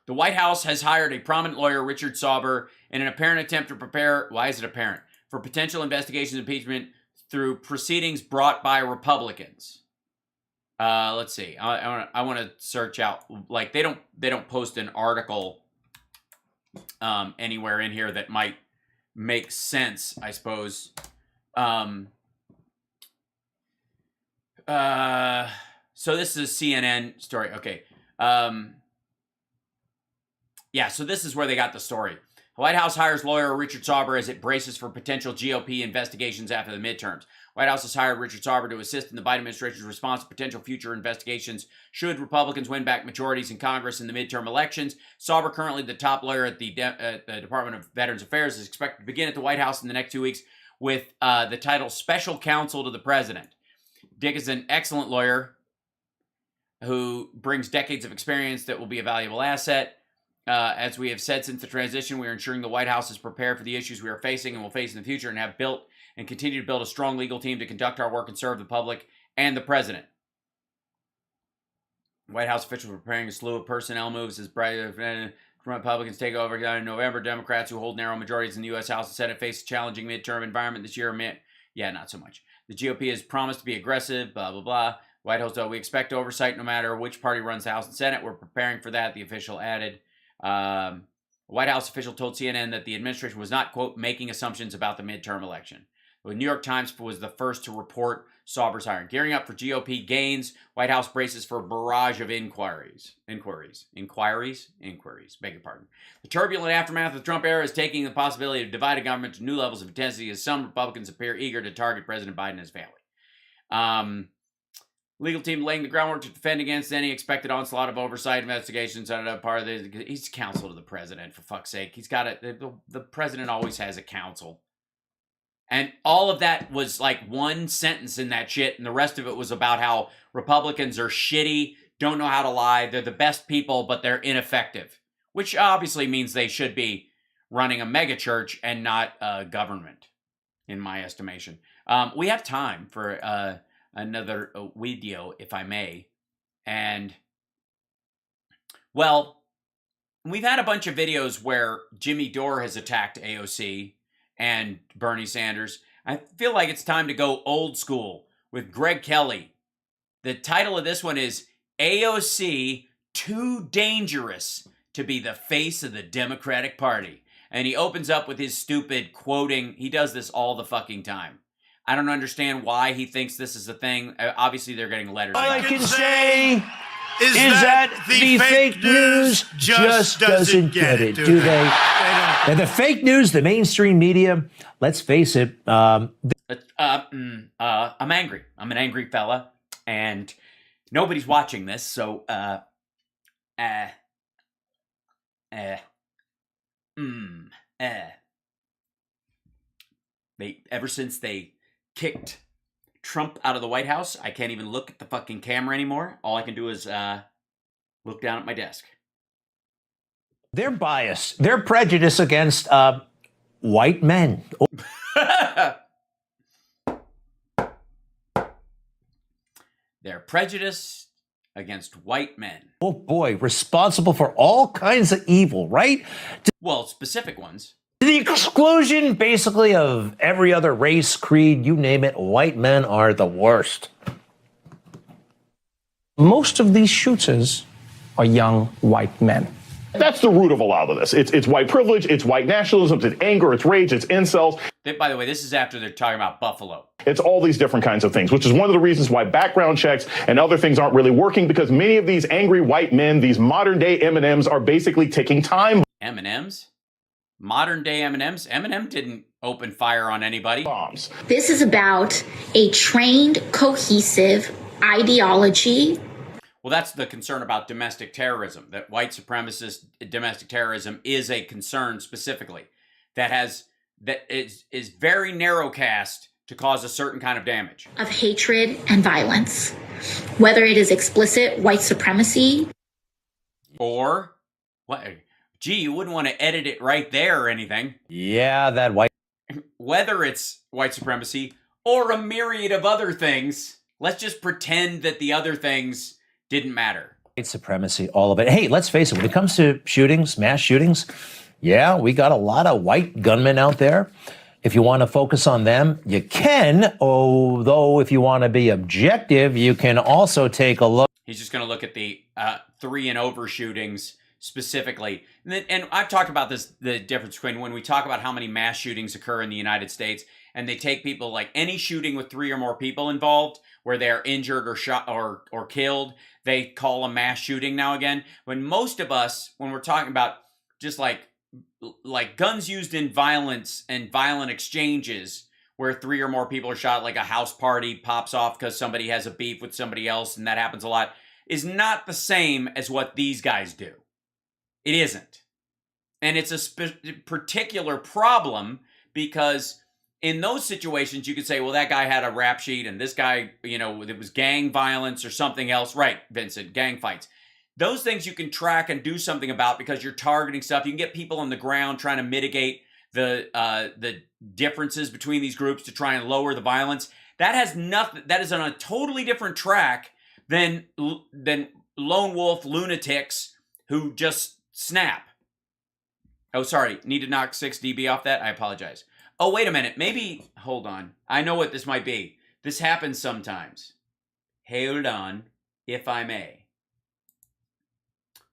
The White House has hired a prominent lawyer, Richard Sauber, in an apparent attempt to prepare, why is it apparent, for potential investigations of impeachment through proceedings brought by Republicans. Let's see. I want to search out, like, they don't post an article anywhere in here that might make sense, I suppose. So this is a CNN story. Okay. Yeah, so this is where they got the story. The White House hires lawyer Richard Sauber as it braces for potential GOP investigations after the midterms. White House has hired Richard Sauber to assist in the Biden administration's response to potential future investigations should Republicans win back majorities in Congress in the midterm elections. Sauber, currently the top lawyer at the Department of Veterans Affairs, is expected to begin at the White House in the next 2 weeks with the title Special Counsel to the President. Dick is an excellent lawyer who brings decades of experience that will be a valuable asset. As we have said since the transition, we are ensuring the White House is prepared for the issues we are facing and will face in the future, and have built and continue to build a strong legal team to conduct our work and serve the public and the president. White House officials are preparing a slew of personnel moves as Republicans take over in November. Democrats who hold narrow majorities in the U.S. House and Senate face a challenging midterm environment this year. Yeah, not so much. The GOP has promised to be aggressive, blah, blah, blah. White House, though, we expect oversight no matter which party runs the House and Senate. We're preparing for that, the official added. A White House official told CNN that the administration was not, quote, making assumptions about the midterm election. The New York Times was the first to report Sauber's hiring. Gearing up for GOP gains, White House braces for a barrage of inquiries. Beg your pardon. The turbulent aftermath of the Trump era is taking the possibility of dividing government to new levels of intensity as some Republicans appear eager to target President Biden and his family. Legal team laying the groundwork to defend against any expected onslaught of oversight investigations. Part of the, he's counsel to the president, for fuck's sake. He's got it. The president always has a counsel. And all of that was like one sentence in that shit, and the rest of it was about how Republicans are shitty, don't know how to lie, they're the best people, but they're ineffective. Which obviously means they should be running a mega church and not a government, in my estimation. We have time for another video, if I may. And, well, we've had a bunch of videos where Jimmy Dore has attacked AOC and Bernie Sanders. I feel like it's time to go old school with Greg Kelly. The title of this one is AOC Too Dangerous to be the Face of the Democratic Party. And he opens up with his stupid quoting. He does this all the fucking time. I don't understand why he thinks this is a thing. Obviously, they're getting letters. All I can say is that the fake news just doesn't get it, do they? And the fake news, the mainstream media, let's face it. I'm angry. I'm an angry fella, and nobody's watching this, so ever since they kicked Trump out of the White House, I can't even look at the fucking camera anymore. All I can do is look down at my desk. Their bias, their prejudice against white men. Their prejudice against white men. Oh boy, responsible for all kinds of evil, right? Well, specific ones. To the exclusion, basically, of every other race, creed, you name it, white men are the worst. Most of these shooters are young white men. That's the root of a lot of this. It's white privilege, it's white nationalism, it's anger, it's rage, it's incels. By the way, this is after they're talking about Buffalo. It's all these different kinds of things, which is one of the reasons why background checks and other things aren't really working, because many of these angry white men, these modern day M&Ms, are basically ticking time M&Ms? Modern day M&Ms? Eminem didn't open fire on anybody. bombs. This is about a trained, cohesive ideology. Well, that's the concern about domestic terrorism, that white supremacist domestic terrorism is a concern specifically that is very narrowcast to cause a certain kind of damage. Of hatred and violence, whether it is explicit white supremacy. Or, what? Gee, you wouldn't want to edit it right there or anything. Yeah, that white. Whether it's white supremacy or a myriad of other things, let's just pretend that the other things didn't matter. White supremacy, all of it. Hey, let's face it, when it comes to shootings, mass shootings, yeah, we got a lot of white gunmen out there. If you want to focus on them, you can, although if you want to be objective, you can also take a look. He's just going to look at the 3 and over shootings specifically. And I've talked about this, the difference between when we talk about how many mass shootings occur in the United States, and they take people like any shooting with 3 or more people involved, where they're injured or shot or killed, they call a mass shooting now again. When most of us, when we're talking about just like guns used in violence and violent exchanges, where 3 or more people are shot, like a house party pops off because somebody has a beef with somebody else, and that happens a lot, is not the same as what these guys do. It isn't. And it's a particular problem because in those situations, you could say, well, that guy had a rap sheet and this guy, it was gang violence or something else. Right, Vincent, gang fights. Those things you can track and do something about because you're targeting stuff. You can get people on the ground trying to mitigate the differences between these groups to try and lower the violence. That has nothing. That is on a totally different track than lone wolf lunatics who just snap. Oh, sorry. Need to knock 6 dB off that? I apologize. Oh, wait a minute. Maybe, hold on. I know what this might be. This happens sometimes. Hold on, if I may.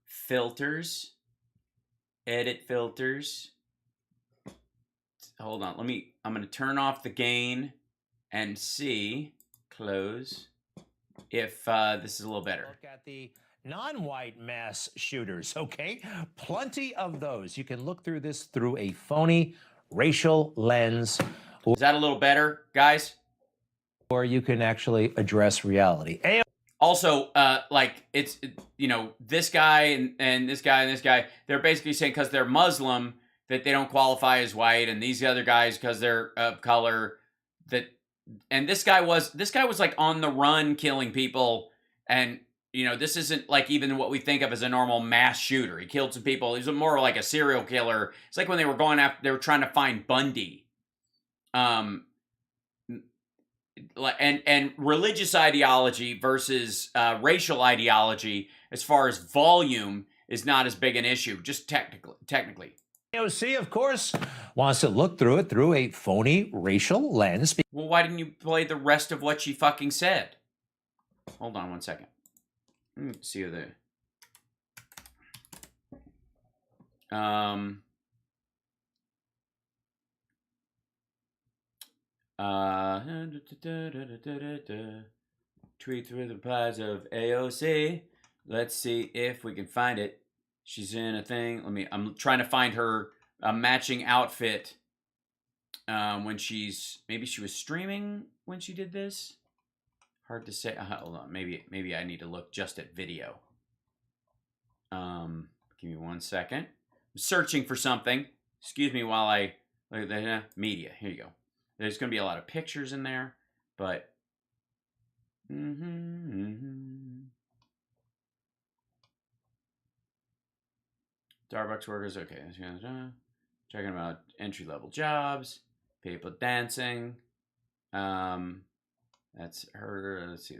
Filters. Edit filters. Hold on. I'm going to turn off the gain and see, close, if this is a little better. Look at the non-white mass shooters, okay? Plenty of those. You can look through this through a phony racial lens. Is that a little better, guys? Or you can actually address reality. Also, this guy and this guy and this guy, they're basically saying because they're Muslim that they don't qualify as white, and these other guys because they're of color and this guy was like on the run killing people, and this isn't like even what we think of as a normal mass shooter. He killed some people. He's more like a serial killer. It's like when they were trying to find Bundy. And religious ideology versus racial ideology, as far as volume, is not as big an issue, just technically. AOC, of course, wants to look through it through a phony racial lens. Well, why didn't you play the rest of what she fucking said? Hold on one second. Let me see the... tweet through the replies of AOC. Let's see if we can find it. She's in a thing. I'm trying to find her matching outfit when maybe she was streaming when she did this. Hard to say. Hold on. Maybe I need to look just at video. Give me 1 second. I'm searching for something. Excuse me while I look at the media. Here you go. There's going to be a lot of pictures in there, but Starbucks workers. Okay, talking about entry-level jobs, people dancing. That's her. Let's see.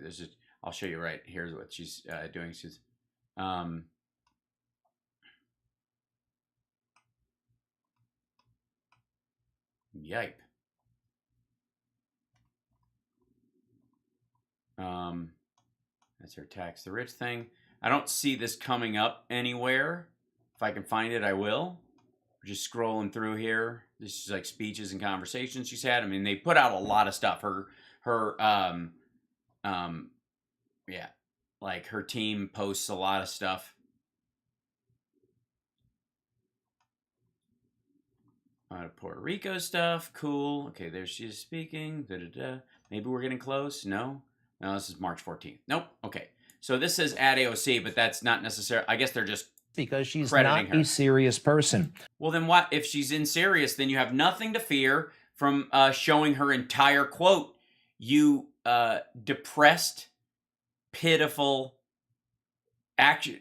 I'll show you right. Here's what she's doing. She's yipe. That's her tax the rich thing. I don't see this coming up anywhere. If I can find it, I will. We're just scrolling through here. This is like speeches and conversations she's had. I mean, they put out a lot of stuff. Like her team posts a lot of stuff. Puerto Rico stuff. Cool. Okay, there she is speaking. Maybe we're getting close. No, this is March 14th. Nope. Okay. So this says at AOC, but that's not necessarily. I guess they're just because she's not a serious person. Well, then what? If she's inserious, then you have nothing to fear from showing her entire quote. You depressed, pitiful,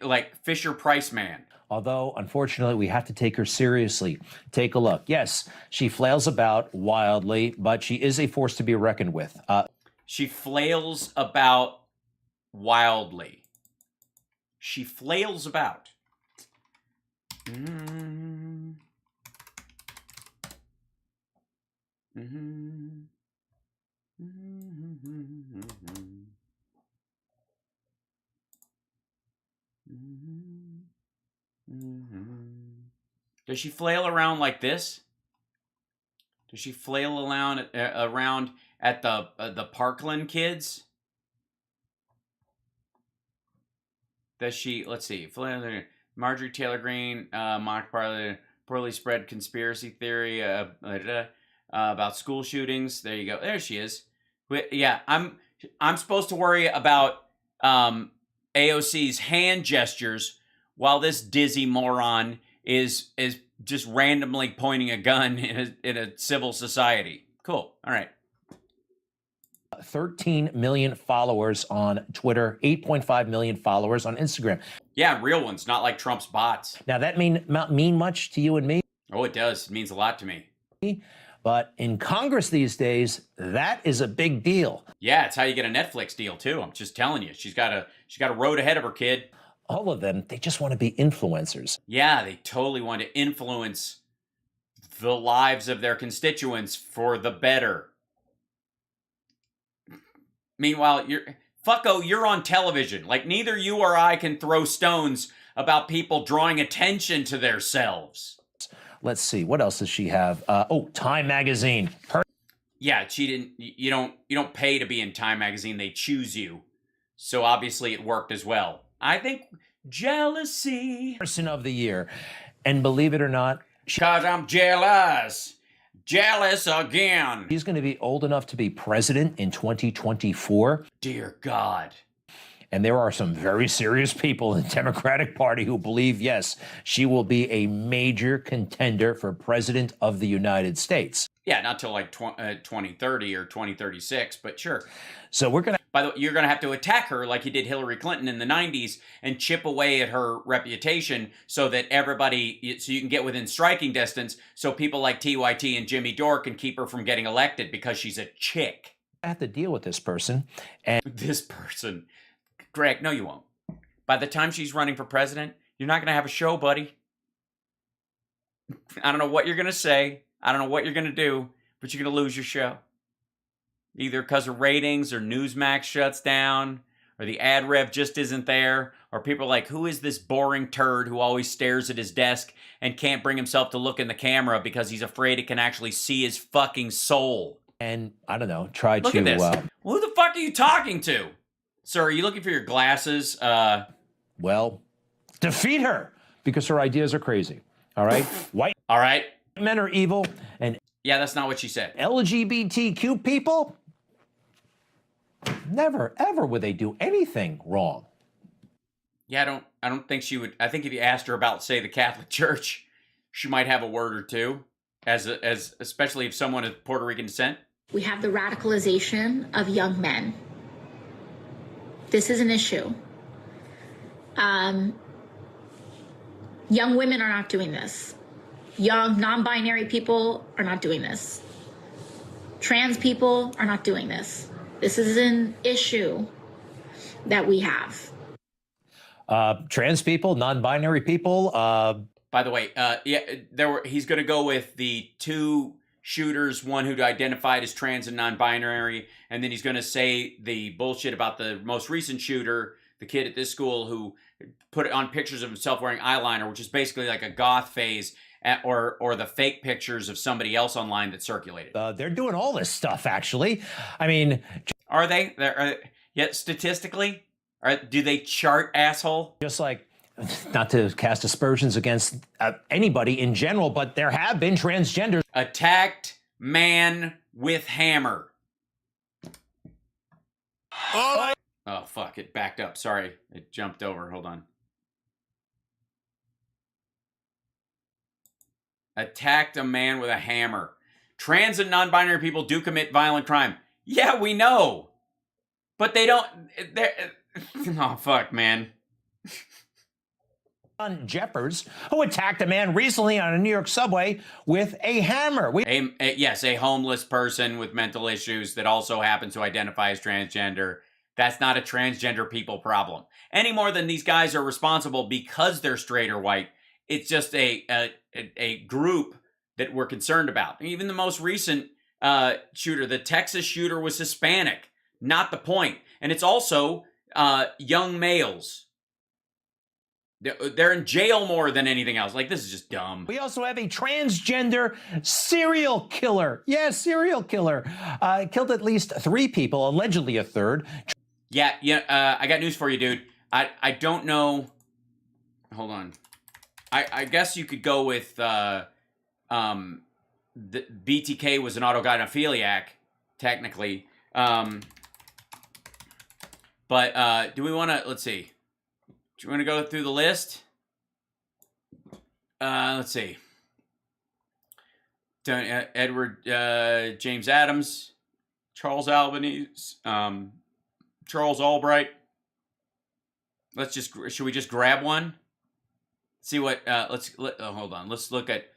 like Fisher-Price man. Although, unfortunately, we have to take her seriously. Take a look. Yes, she flails about wildly, but she is a force to be reckoned with. She flails about wildly. She flails about. Does she flail around like this? Does she flail around at the Parkland kids? Does she? Let's see. Marjorie Taylor Greene mocked poorly spread conspiracy theory about school shootings. There you go. There she is. Yeah, I'm supposed to worry about AOC's hand gestures while this dizzy moron is just randomly pointing a gun in a civil society. Cool. All right. 13 million followers on Twitter, 8.5 million followers on Instagram. Yeah, real ones, not like Trump's bots. Now, that not mean much to you and me? Oh, it does. It means a lot to me. But in Congress these days, that is a big deal. Yeah, it's how you get a Netflix deal, too. I'm just telling you. She's got a road ahead of her, kid. All of them, they just want to be influencers. Yeah, they totally want to influence the lives of their constituents for the better. Meanwhile, you're on television. Like, neither you or I can throw stones about people drawing attention to themselves. Let's see, what else does she have? Time Magazine. Yeah, she didn't. You don't pay to be in Time Magazine. They choose you. So obviously it worked as well. I think jealousy. Person of the year. And believe it or not, because I'm jealous. Jealous again. He's going to be old enough to be president in 2024. Dear God. And there are some very serious people in the Democratic Party who believe, yes, she will be a major contender for president of the United States. Yeah, not till like 2030 or 2036, but sure. So we're going to... By the way, you're going to have to attack her like you did Hillary Clinton in the 90s and chip away at her reputation so that so you can get within striking distance so people like TYT and Jimmy Dore can keep her from getting elected because she's a chick. I have to deal with this person. And this person. Greg, no, you won't. By the time she's running for president, you're not going to have a show, buddy. I don't know what you're going to say. I don't know what you're going to do, but you're going to lose your show. Either because of ratings or Newsmax shuts down or the ad rev just isn't there or people are like, who is this boring turd who always stares at his desk and can't bring himself to look in the camera because he's afraid it can actually see his fucking soul. And I don't know, try look to... Look at this. Well, who the fuck are you talking to? Sir, are you looking for your glasses? Well, defeat her because her ideas are crazy. All right? White all right. Men are evil and... Yeah, that's not what she said. LGBTQ people... Never, ever would they do anything wrong. Yeah, I don't think she would. I think if you asked her about, say, the Catholic Church, she might have a word or two, especially if someone of Puerto Rican descent. We have the radicalization of young men. This is an issue. Young women are not doing this. Young non-binary people are not doing this. Trans people are not doing this. This is an issue that we have. Trans people, non-binary people. By the way, he's going to go with the two shooters, one who identified as trans and non-binary, and then he's going to say the bullshit about the most recent shooter, the kid at this school who put on pictures of himself wearing eyeliner, which is basically like a goth phase, or the fake pictures of somebody else online that circulated. They're doing all this stuff, actually. I mean... Are they? Yet statistically? Do they chart, asshole? Just like, not to cast aspersions against anybody in general, but there have been transgenders. Attacked man with hammer. Oh, fuck. It backed up. Sorry. It jumped over. Hold on. Attacked a man with a hammer. Trans and non-binary people do commit violent crime. Yeah, we know. But they don't... Oh, fuck, man. On Jeffers, who attacked a man recently on a New York subway with a hammer. Yes, a homeless person with mental issues that also happens to identify as transgender. That's not a transgender people problem. Any more than these guys are responsible because they're straight or white. It's just a group that we're concerned about. Even the most recent shooter, the Texas shooter, was Hispanic. Not the point. And it's also young males. They're in jail more than anything else. Like, this is just dumb. We also have a transgender serial killer. Yes, serial killer. Killed at least 3 people, allegedly a third. Yeah, I got news for you, dude. I don't know. Hold on. I guess you could go with the BTK was an autogynephiliac, technically. But do we want to, let's see. Do you want to go through the list? Let's see. Edward James Adams, Charles Albanese, Charles Albright. Should we just grab one? See what, hold on. Let's look at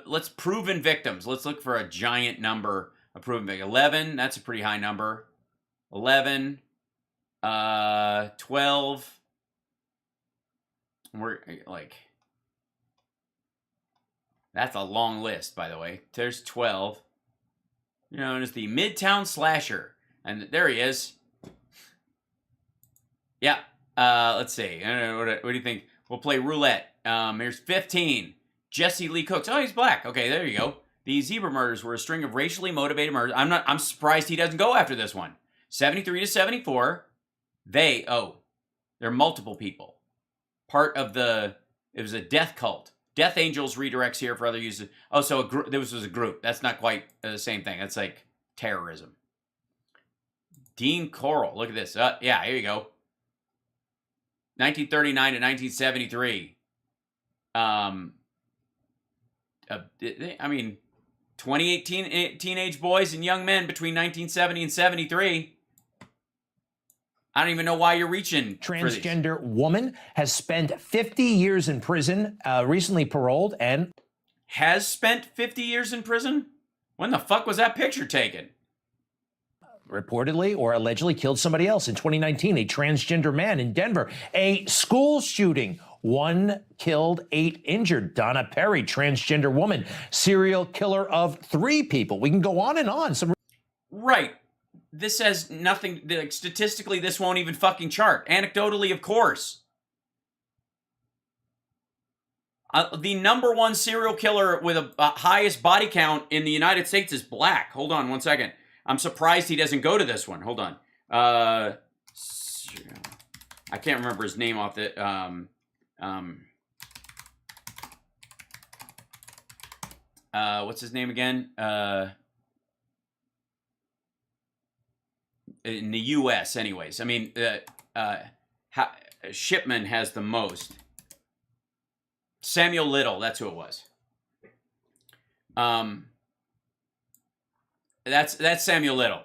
let's proven victims. Let's look for a giant number of proven victims. 11, that's a pretty high number. 11, 12. We're like, that's a long list, by the way. There's 12. Known as the Midtown Slasher. And there he is. Yeah. Let's see. I don't know, what do you think? We'll play roulette. Here's 15. Jesse Lee Cooks. Oh, he's black. Okay, there you go. These zebra murders were a string of racially motivated murders. I'm surprised he doesn't go after this one. 73 to 74. They're multiple people. Part of it was a death cult. Death Angels redirects here for other uses. Oh, so this was a group. That's not quite the same thing. That's like terrorism. Dean Coral. Look at this. Yeah, here you go. 1939 to 1973. I mean, 28 teenage boys and young men between 1970 and 73. I don't even know why you're reaching Transgender for woman has spent 50 years in prison, recently paroled, and has spent 50 years in prison? When the fuck was that picture taken? Reportedly or allegedly killed somebody else. In 2019, a transgender man in Denver, a school shooting, 1 killed, 8 injured. Donna Perry, transgender woman, serial killer of 3 people. We can go on and on. Right. This says nothing, like, statistically, this won't even fucking chart. Anecdotally, of course. The #1 serial killer with a highest body count in the United States is black. Hold on one second. I'm surprised he doesn't go to this one. Hold on. I can't remember his name off the... what's his name again? In the U.S. anyways. I mean, Shipman has the most. Samuel Little, that's who it was. That's Samuel Little.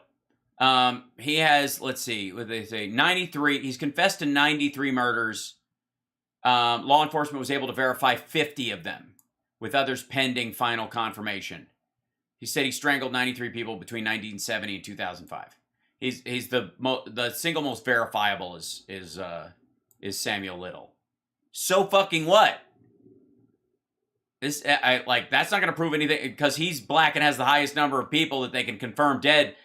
He has, let's see, what they say, 93. He's confessed to 93 murders. Law enforcement was able to verify 50 of them, with others pending final confirmation. He said he strangled 93 people between 1970 and 2005. He's the single most verifiable is Samuel Little. So fucking what? That's not going to prove anything because he's black and has the highest number of people that they can confirm dead.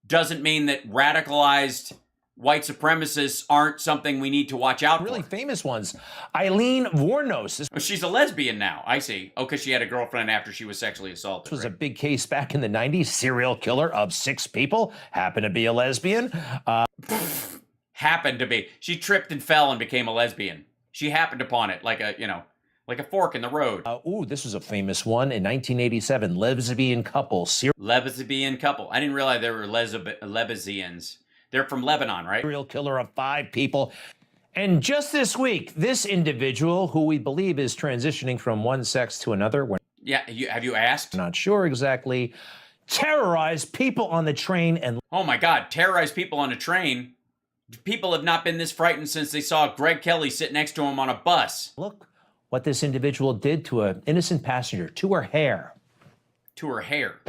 Doesn't mean that radicalized white supremacists aren't something we need to watch out for. Really famous ones. Eileen Wuornos. She's a lesbian now. I see. Oh, because she had a girlfriend after she was sexually assaulted. This was a big case back in the 90s. Serial killer of 6 people. Happened to be a lesbian. Happened to be. She tripped and fell and became a lesbian. She happened upon it like a fork in the road. This was a famous one in 1987. Lesbian couple. Lesbian couple. I didn't realize there were lesbians. They're from Lebanon, right? Serial killer of 5 people. And just this week, this individual, who we believe is transitioning from one sex to another. Yeah, have you asked? Not sure exactly. Terrorized people on the train and... Oh my God, terrorized people on a train? People have not been this frightened since they saw Greg Kelly sit next to him on a bus. Look what this individual did to an innocent passenger, to her hair. To her hair.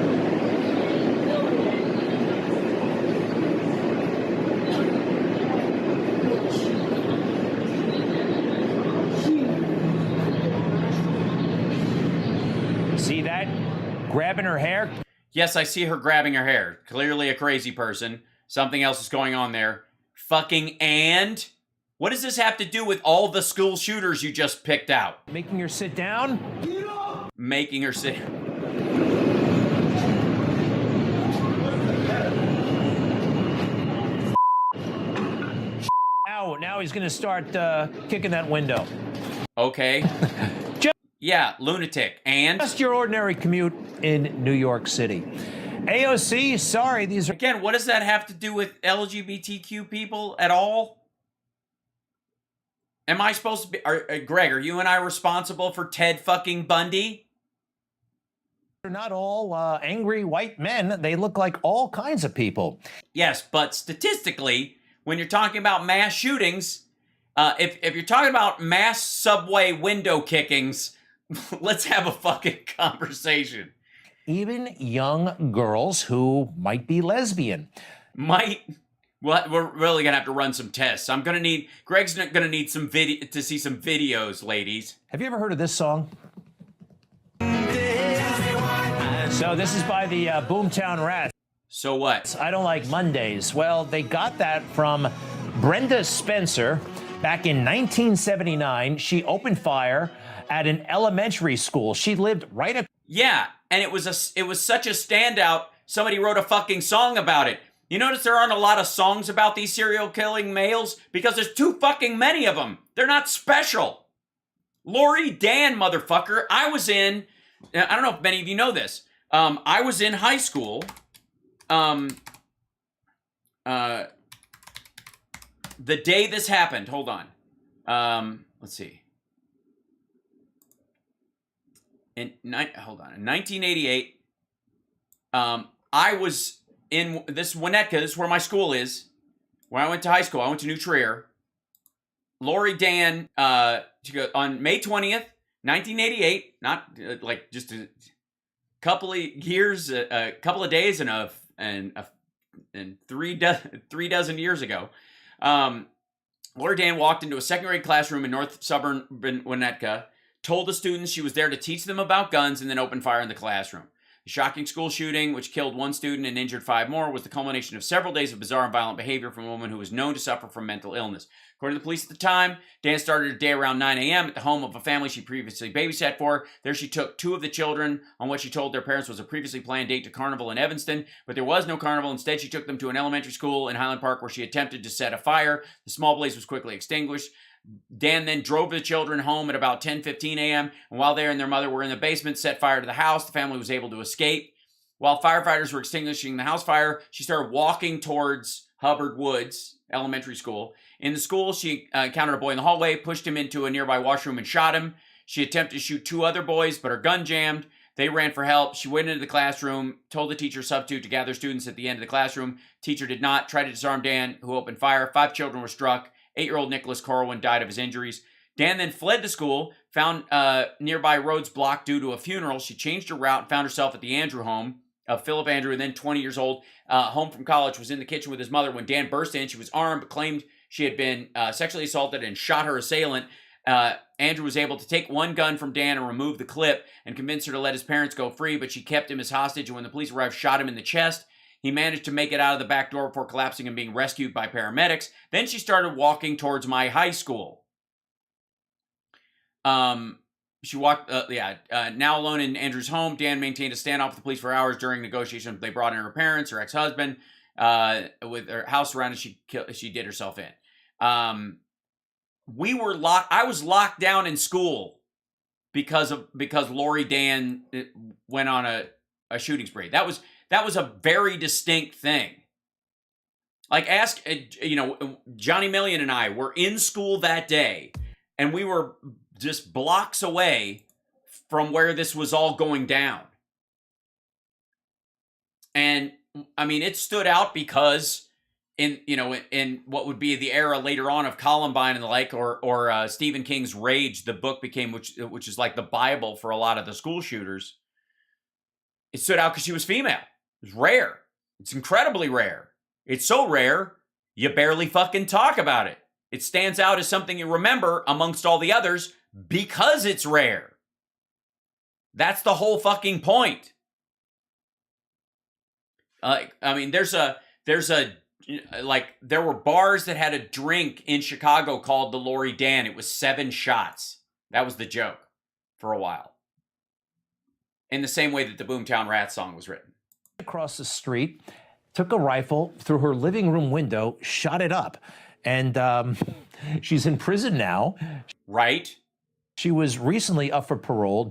See that? Grabbing her hair? Yes, I see her grabbing her hair. Clearly a crazy person. Something else is going on there. Fucking and? What does this have to do with all the school shooters you just picked out? Making her sit down? Making her sit. Now he's going to start kicking that window. Okay. Yeah, lunatic. And? Just your ordinary commute in New York City. AOC, sorry, these are... Again, what does that have to do with LGBTQ people at all? Am I supposed to be... Greg, are you and I responsible for Ted fucking Bundy? They're not all angry white men. They look like all kinds of people. Yes, but statistically, when you're talking about mass shootings, if you're talking about mass subway window kickings, let's have a fucking conversation. Even young girls who might be lesbian. Well, we're really gonna have to run some tests. Greg's gonna need some video to see some videos, ladies. Have you ever heard of this song? So this is by the Boomtown Rats. So what? I don't like Mondays. Well, they got that from Brenda Spencer back in 1979. She opened fire at an elementary school. She lived right Yeah, and it was such a standout. Somebody wrote a fucking song about it. You notice there aren't a lot of songs about these serial killing males because there's too fucking many of them. They're not special. Lori Dan, motherfucker. I don't know if many of you know this. I was in high school. The day this happened, hold on. Let's see. In 1988, I was in this Winnetka. This is where my school is. Where I went to high school. I went to New Trier. Lori Dan, on May 20th, 1988, not like just a couple of years, a couple of days and three dozen years ago, Lori Dan walked into a second grade classroom in North Suburban Winnetka, told the students she was there to teach them about guns, and then opened fire in the classroom. The shocking school shooting, which killed one student and injured 5 more, was the culmination of several days of bizarre and violent behavior from a woman who was known to suffer from mental illness. According to the police at the time, Dan started her day around 9 a.m. at the home of a family she previously babysat for. There she took 2 of the children on what she told their parents was a previously planned date to carnival in Evanston, but there was no carnival. Instead, she took them to an elementary school in Highland Park where she attempted to set a fire. The small blaze was quickly extinguished. Dan then drove the children home at about 10:15 a.m., and while they and their mother were in the basement, set fire to the house. The family was able to escape. While firefighters were extinguishing the house fire, she started walking towards Hubbard Woods Elementary School. In the school, she encountered a boy in the hallway, pushed him into a nearby washroom, and shot him. She attempted to shoot 2 other boys, but her gun jammed. They ran for help. She went into the classroom, told the teacher substitute to gather students at the end of the classroom. Teacher did not. Tried to disarm Dan, who opened fire. 5 children were struck. 8-year-old Nicholas Corwin died of his injuries. Dan then fled the school, found nearby roads blocked due to a funeral. She changed her route and found herself at the Andrew home of Philip Andrew, then 20 years old, home from college, was in the kitchen with his mother when Dan burst in. She was armed, but claimed she had been sexually assaulted and shot her assailant. Andrew was able to take one gun from Dan and remove the clip and convince her to let his parents go free, but she kept him as hostage, and when the police arrived, shot him in the chest. He managed to make it out of the back door before collapsing and being rescued by paramedics. Then she started walking towards my high school. She walked, now alone in Andrew's home. Dan maintained a standoff with the police for hours. During negotiations, they brought in her parents, her ex-husband, with her house surrounded. She did herself in. I was locked down in school because Lori Dan went on a shooting spree. That was a very distinct thing. Like, ask, Johnny Million and I were in school that day, and we were just blocks away from where this was all going down. And, I mean, it stood out because in what would be the era later on of Columbine and the like, or Stephen King's Rage, the book became, which is like the Bible for a lot of the school shooters. It stood out because she was female. It's rare. It's incredibly rare. It's so rare, you barely fucking talk about it. It stands out as something you remember amongst all the others because it's rare. That's the whole fucking point. I mean, there's a like there were bars that had a drink in Chicago called the Lori Dan. It was 7 shots. That was the joke for a while. In the same way that the Boomtown Rats song was written. Across the street, took a rifle through her living room window, shot it up. And she's in prison now. Right. She was recently up for parole,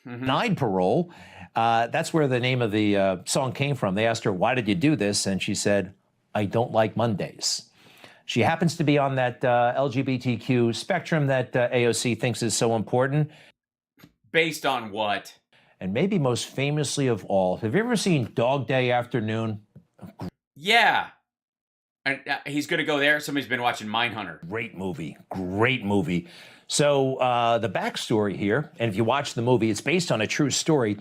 denied parole. That's where the name of the song came from. They asked her, why did you do this? And she said, I don't like Mondays. She happens to be on that LGBTQ spectrum that AOC thinks is so important. Based on what? And maybe most famously of all, have you ever seen Dog Day Afternoon? Yeah. And he's going to go there. Somebody's been watching Mindhunter. Great movie. Great movie. So the backstory here, and if you watch the movie, it's based on a true story.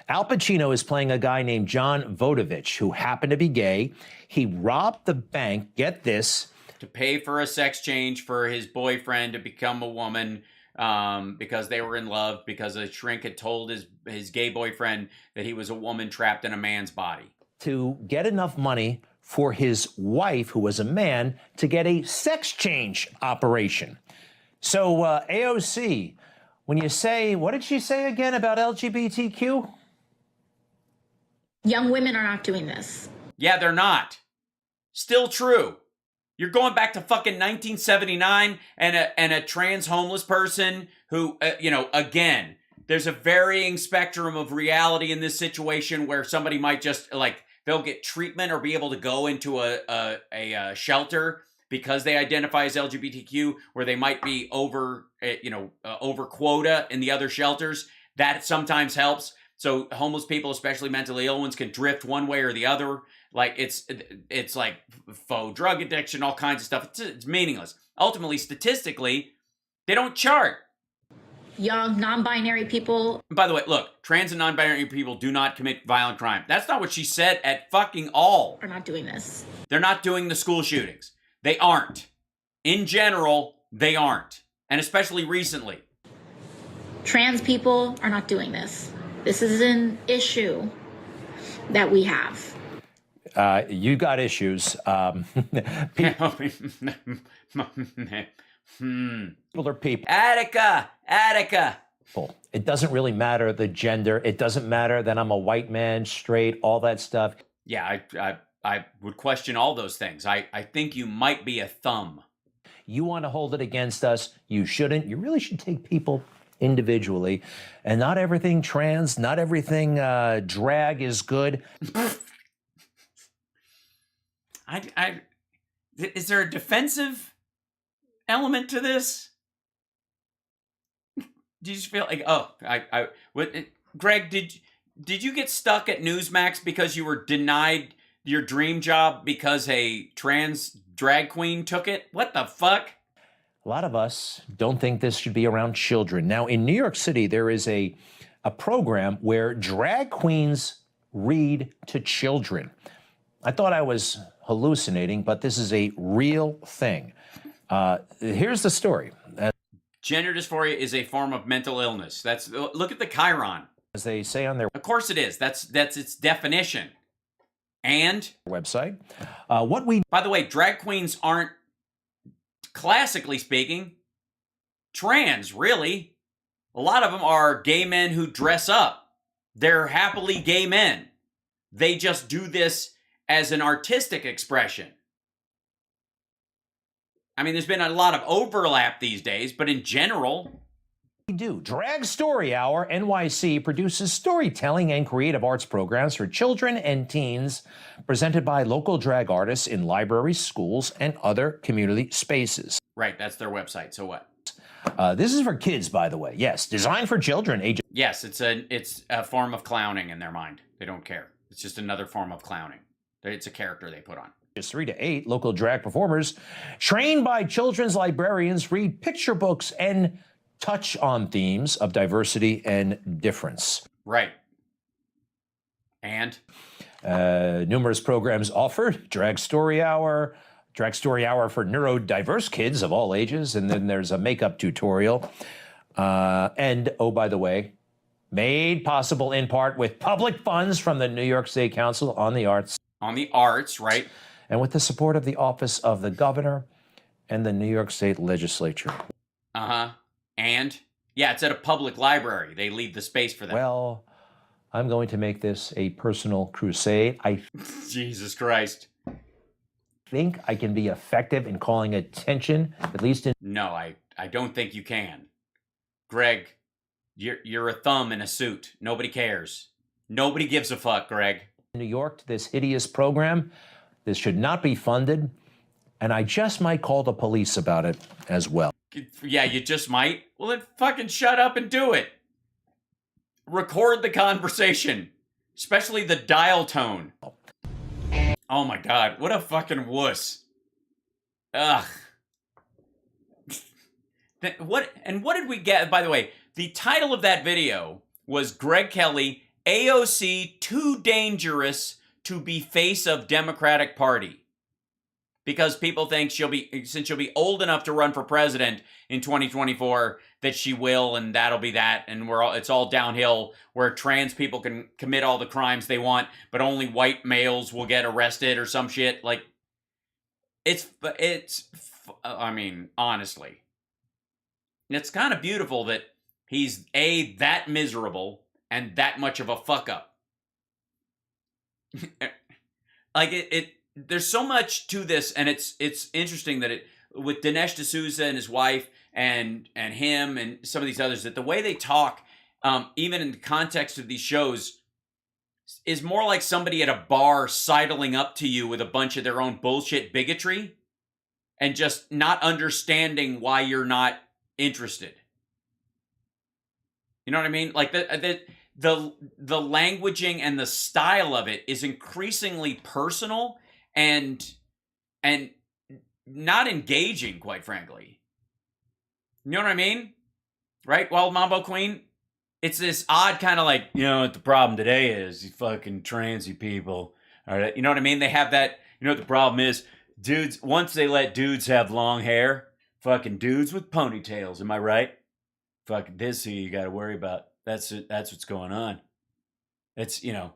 Al Pacino is playing a guy named John Vodovich, who happened to be gay. He robbed the bank, get this, to pay for a sex change for his boyfriend to become a woman because they were in love, because a shrink had told his gay boyfriend that he was a woman trapped in a man's body. To get enough money for his wife, who was a man, to get a sex change operation. So AOC, when you say, what did she say again about LGBTQ? Young women are not doing this. Yeah, they're not. Still true. You're going back to fucking 1979 and a trans homeless person who, again, there's a varying spectrum of reality in this situation where somebody might just, like, they'll get treatment or be able to go into a shelter because they identify as LGBTQ, where they might be over quota in the other shelters. That sometimes helps. So homeless people, especially mentally ill ones, can drift one way or the other. Like it's like faux drug addiction, all kinds of stuff. It's meaningless. Ultimately, statistically, they don't chart. Young, non-binary people. And by the way, look, trans and non-binary people do not commit violent crime. That's not what she said at fucking all. Are not doing this. They're not doing the school shootings. They aren't. In general, they aren't. And especially recently. Trans people are not doing this. This is an issue that we have. You got issues. People are people. Attica. It doesn't really matter the gender. It doesn't matter that I'm a white man, straight, all that stuff. Yeah, I would question all those things. I think you might be a thumb. You want to hold it against us. You shouldn't. You really should take people individually. And not everything trans, not everything drag is good. Is there a defensive element to this? Do you just feel like, Greg, did you get stuck at Newsmax because you were denied your dream job because a trans drag queen took it? What the fuck? A lot of us don't think this should be around children. Now, in New York City, there is a program where drag queens read to children. I thought I was hallucinating, but this is a real thing. Here's the story. Gender dysphoria is a form of mental illness. Look at the Chiron. As they say on their... Of course it is. That's its definition. And... website. By the way, drag queens aren't, classically speaking, trans, really. A lot of them are gay men who dress up. They're happily gay men. They just do this as an artistic expression. I mean, there's been a lot of overlap these days, but in general... We do. Drag Story Hour NYC produces storytelling and creative arts programs for children and teens presented by local drag artists in libraries, schools, and other community spaces. Right, that's their website. So what? This is for kids, by the way. Yes, designed for children. Yes, it's a form of clowning in their mind. They don't care. It's just another form of clowning. It's a character they put on. Just 3 to 8 local drag performers trained by children's librarians read picture books and touch on themes of diversity and difference. Right. And? Numerous programs offered. Drag Story Hour for neurodiverse kids of all ages. And then there's a makeup tutorial. And, oh, by the way, made possible in part with public funds from the New York State Council on the Arts. On the arts, right? and with the support of the office of the governor and the New York State legislature. Uh-huh. And? Yeah, it's at a public library. They leave the space for that. Well, I'm going to make this a personal crusade. I Jesus Christ. think I can be effective in calling attention, at least in... No, I don't think you can. Greg, you're a thumb in a suit. Nobody cares. Nobody gives a fuck, Greg. New York to this hideous program. This should not be funded, and I just might call the police about it as well. Yeah, you just might. Well, then fucking shut up and do it. Record the conversation, especially the dial tone. Oh my God, what a fucking wuss. Ugh. What did we get? By the way, the title of that video was Greg Kelly, AOC too dangerous to be face of Democratic Party. Because people think since she'll be old enough to run for president in 2024, that she will, and that'll be that, and it's all downhill, where trans people can commit all the crimes they want, but only white males will get arrested or some shit. Like, I mean, honestly, it's kind of beautiful that he's that miserable and that much of a fuck up. Like there's so much to this, and it's interesting that with Dinesh D'Souza and his wife and him and some of these others, that the way they talk, even in the context of these shows, is more like somebody at a bar sidling up to you with a bunch of their own bullshit bigotry and just not understanding why you're not interested. You know what I mean? Like the languaging and the style of it is increasingly personal and not engaging, quite frankly. You know what I mean? Right, Wild Mambo Queen? It's this odd kind of like, you know what the problem today is? You fucking transy people. All right, you know what I mean? They have that, you know what the problem is? Dudes, once they let dudes have long hair, fucking dudes with ponytails, am I right? Fucking this who you got to worry about. That's what's going on. It's, you know,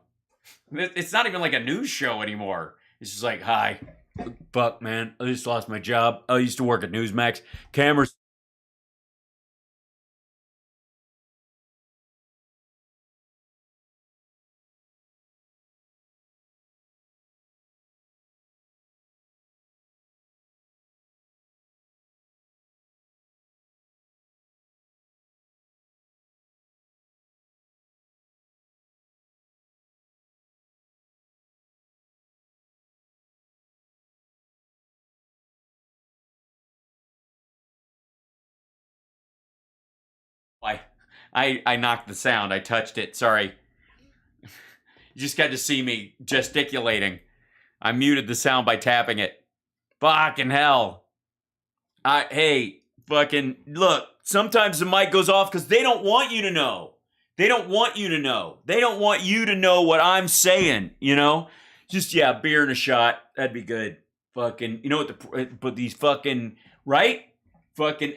it's not even like a news show anymore. It's just like, hi, fuck, man, I just lost my job. I used to work at Newsmax. Cameras. I knocked the sound. I touched it. Sorry. You just got to see me gesticulating. I muted the sound by tapping it. Fucking hell. Hey, fucking, look, sometimes the mic goes off because they don't want you to know. They don't want you to know. They don't want you to know what I'm saying, you know? Just, yeah, beer and a shot. That'd be good. Fucking, you know what but these fucking, right? Fucking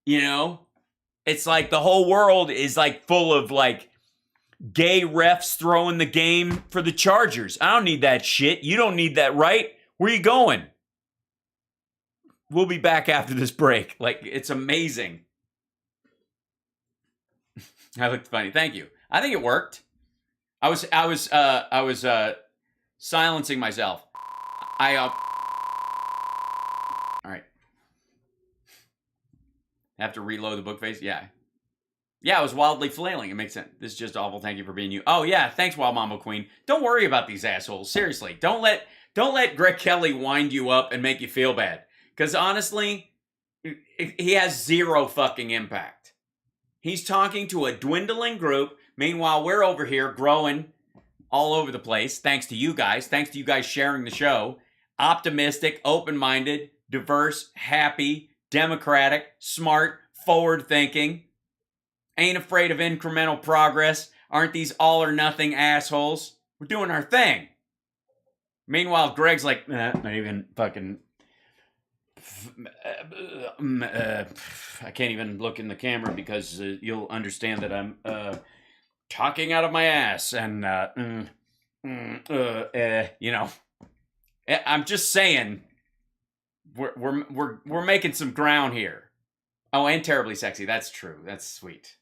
you know? It's like the whole world is like full of like gay refs throwing the game for the Chargers. I don't need that shit. You don't need that, right? Where you going? We'll be back after this break. Like, it's amazing. I looked funny. Thank you. I think it worked. I was silencing myself. All right. Have to reload the book face? Yeah. Yeah, I was wildly flailing. It makes sense. This is just awful. Thank you for being you. Oh, yeah. Thanks, Wild Mama Queen. Don't worry about these assholes. Seriously. Don't let Greg Kelly wind you up and make you feel bad. Because honestly, he has zero fucking impact. He's talking to a dwindling group. Meanwhile, we're over here growing all over the place. Thanks to you guys. Thanks to you guys sharing the show. Optimistic, open-minded, diverse, happy, democratic, smart, forward-thinking, ain't afraid of incremental progress, aren't these all-or-nothing assholes. We're doing our thing. Meanwhile, Greg's like, not even fucking... I can't even look in the camera because you'll understand that I'm talking out of my ass and, you know. I'm just saying, we're making some ground here. Oh, and terribly sexy. That's true. That's sweet.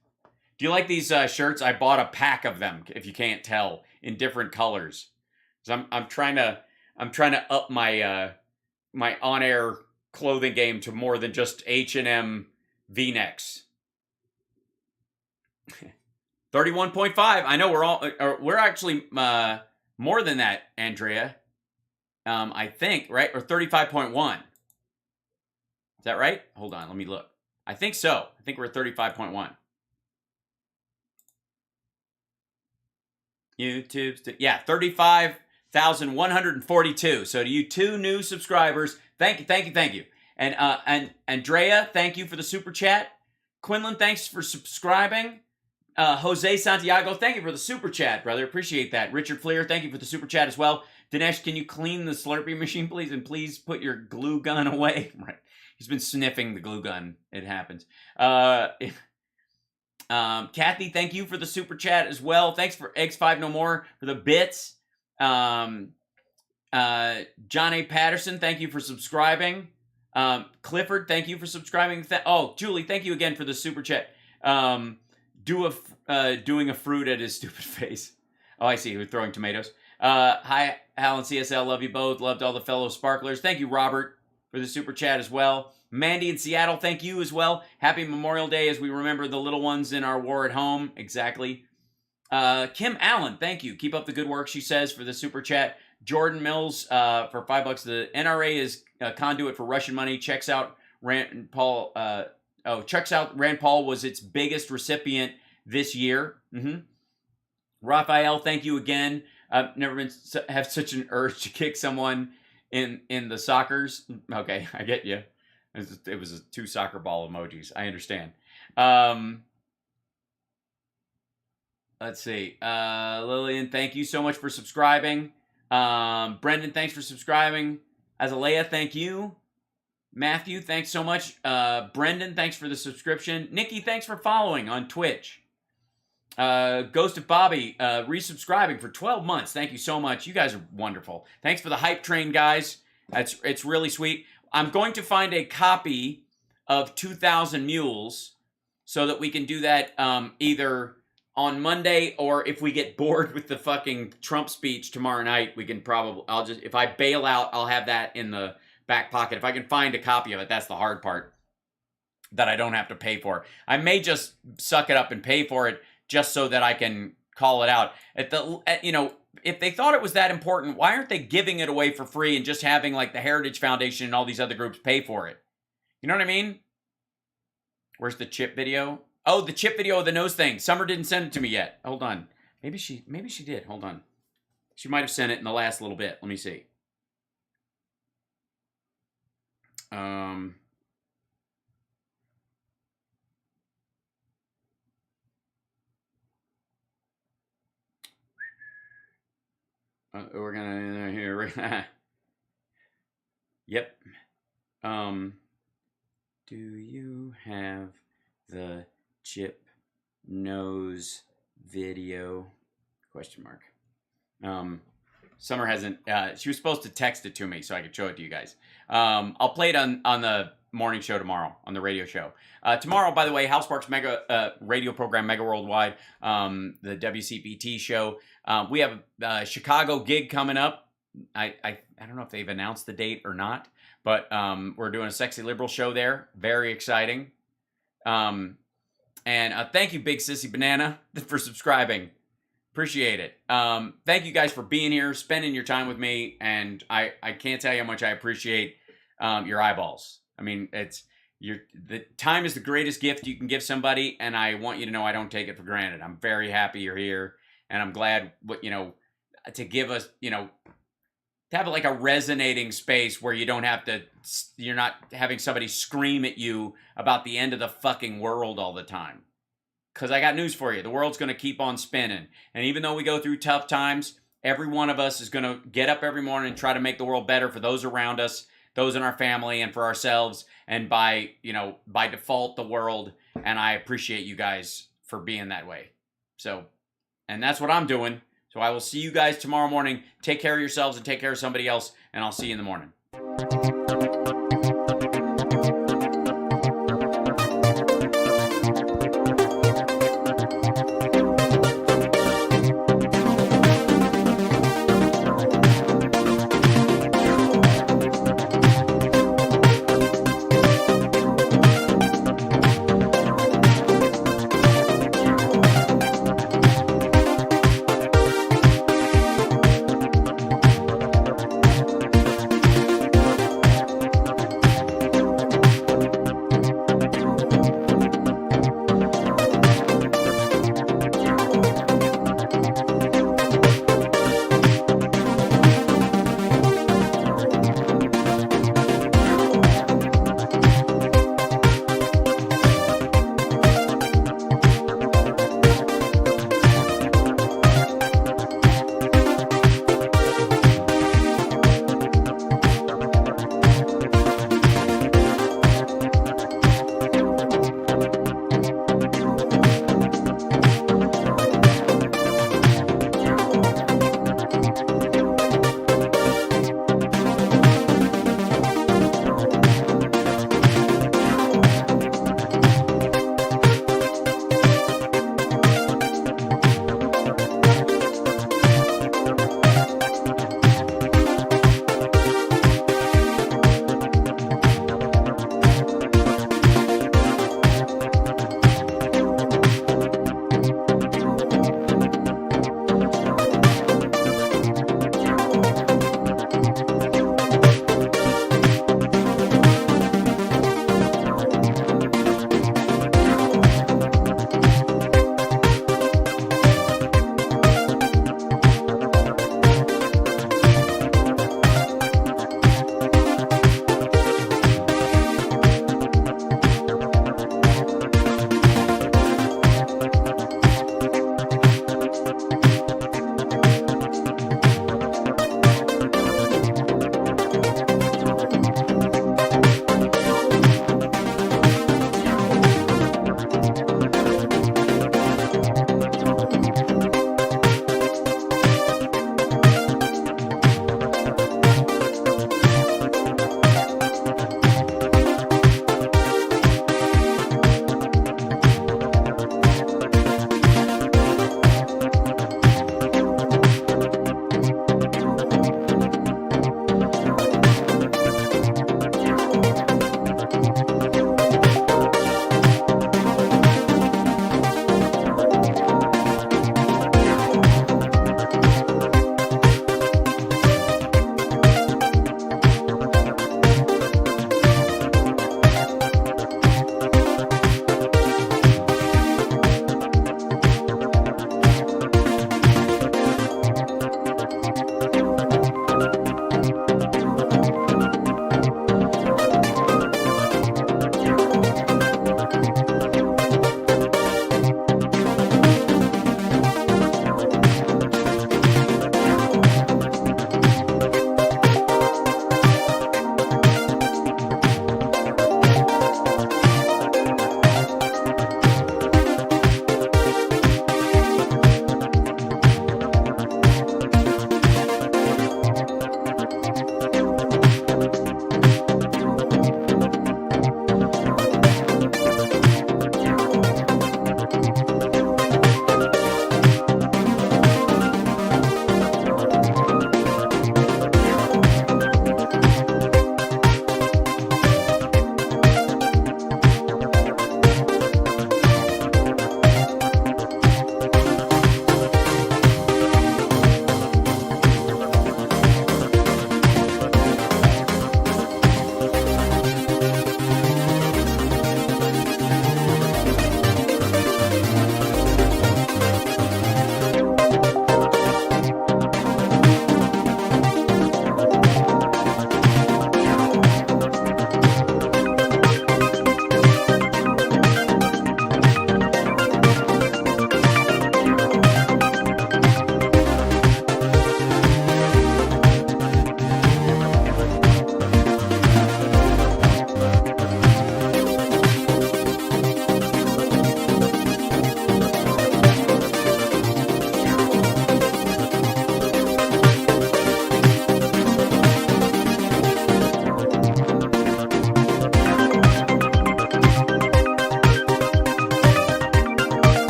Do you like these shirts? I bought a pack of them, if you can't tell, in different colors. So I'm trying to up my my on-air clothing game to more than just H&M V-necks. 31.5. I know we're actually more than that, Andrea. I think, right? Or 35.1. Is that right? Hold on, let me look. I think so. I think we're at 35.1. YouTube's, yeah, 35,142. So to you 2 new subscribers, thank you. And Andrea, thank you for the super chat. Quinlan, thanks for subscribing. Jose Santiago, thank you for the super chat, brother. Appreciate that. Richard Fleer, thank you for the super chat as well. Dinesh, can you clean the Slurpee machine, please? And please put your glue gun away. Right. He's been sniffing the glue gun. It happens. Kathy, thank you for the super chat as well. Thanks for X5 No More for the bits. John A. Patterson, thank you for subscribing. Clifford, thank you for subscribing. Julie, thank you again for the super chat. Doing a fruit at his stupid face. Oh, I see. Who's throwing tomatoes. Hi, Hal and CSL. Love you both. Loved all the fellow sparklers. Thank you, Robert, for the super chat as well. Mandy in Seattle, thank you as well. Happy Memorial Day as we remember the little ones in our war at home. Exactly. Kim Allen, thank you. Keep up the good work, she says, for the super chat. Jordan Mills for $5. The NRA is a conduit for Russian money. Checks out Rand Paul. Rand Paul was its biggest recipient this year. Raphael, thank you again. I've never have such an urge to kick someone in the soccers. Okay, I get you. It was 2 soccer ball emojis. I understand. Let's see. Lillian, thank you so much for subscribing. Brendan, thanks for subscribing. Azalea, thank you. Matthew, thanks so much. Brendan, thanks for the subscription. Nikki, thanks for following on Twitch. Ghost of Bobby, resubscribing for 12 months. Thank you so much. You guys are wonderful. Thanks for the hype train, guys. It's really sweet. I'm going to find a copy of 2,000 Mules so that we can do that either on Monday, or if we get bored with the fucking Trump speech tomorrow night, we can probably, if I bail out, I'll have that in the back pocket. If I can find a copy of it, that's the hard part, that I don't have to pay for. I may just suck it up and pay for it just so that I can call it out. If they thought it was that important, why aren't they giving it away for free and just having like the Heritage Foundation and all these other groups pay for it? You know what I mean? Where's the chip video? Oh, the chip video of the nose thing. Summer didn't send it to me yet. Hold on. Maybe she did. Hold on. She might have sent it in the last little bit. Let me see. We're gonna here. Yep. Do you have the chip nose video? Question mark. Summer hasn't. She was supposed to text it to me so I could show it to you guys. I'll play it on the morning show tomorrow, on the radio show. Tomorrow, by the way, Hal Sparks mega radio program, Mega Worldwide, the WCPT show. We have a Chicago gig coming up. I don't know if they've announced the date or not, but we're doing a Sexy Liberal show there. Very exciting. And thank you, Big Sissy Banana, for subscribing. Appreciate it. Thank you guys for being here, spending your time with me, and I can't tell you how much I appreciate your eyeballs. I mean, the time is the greatest gift you can give somebody, and I want you to know I don't take it for granted. I'm very happy you're here, and I'm glad to give us, to have like a resonating space where you're not having somebody scream at you about the end of the fucking world all the time. Because I got news for you. The world's going to keep on spinning. And even though we go through tough times, every one of us is going to get up every morning and try to make the world better for those around us, those in our family, and for ourselves, and by default, the world. And I appreciate you guys for being that way. So, and that's what I'm doing So I will see you guys tomorrow morning. Take care of yourselves and take care of somebody else, and I'll see you in the morning.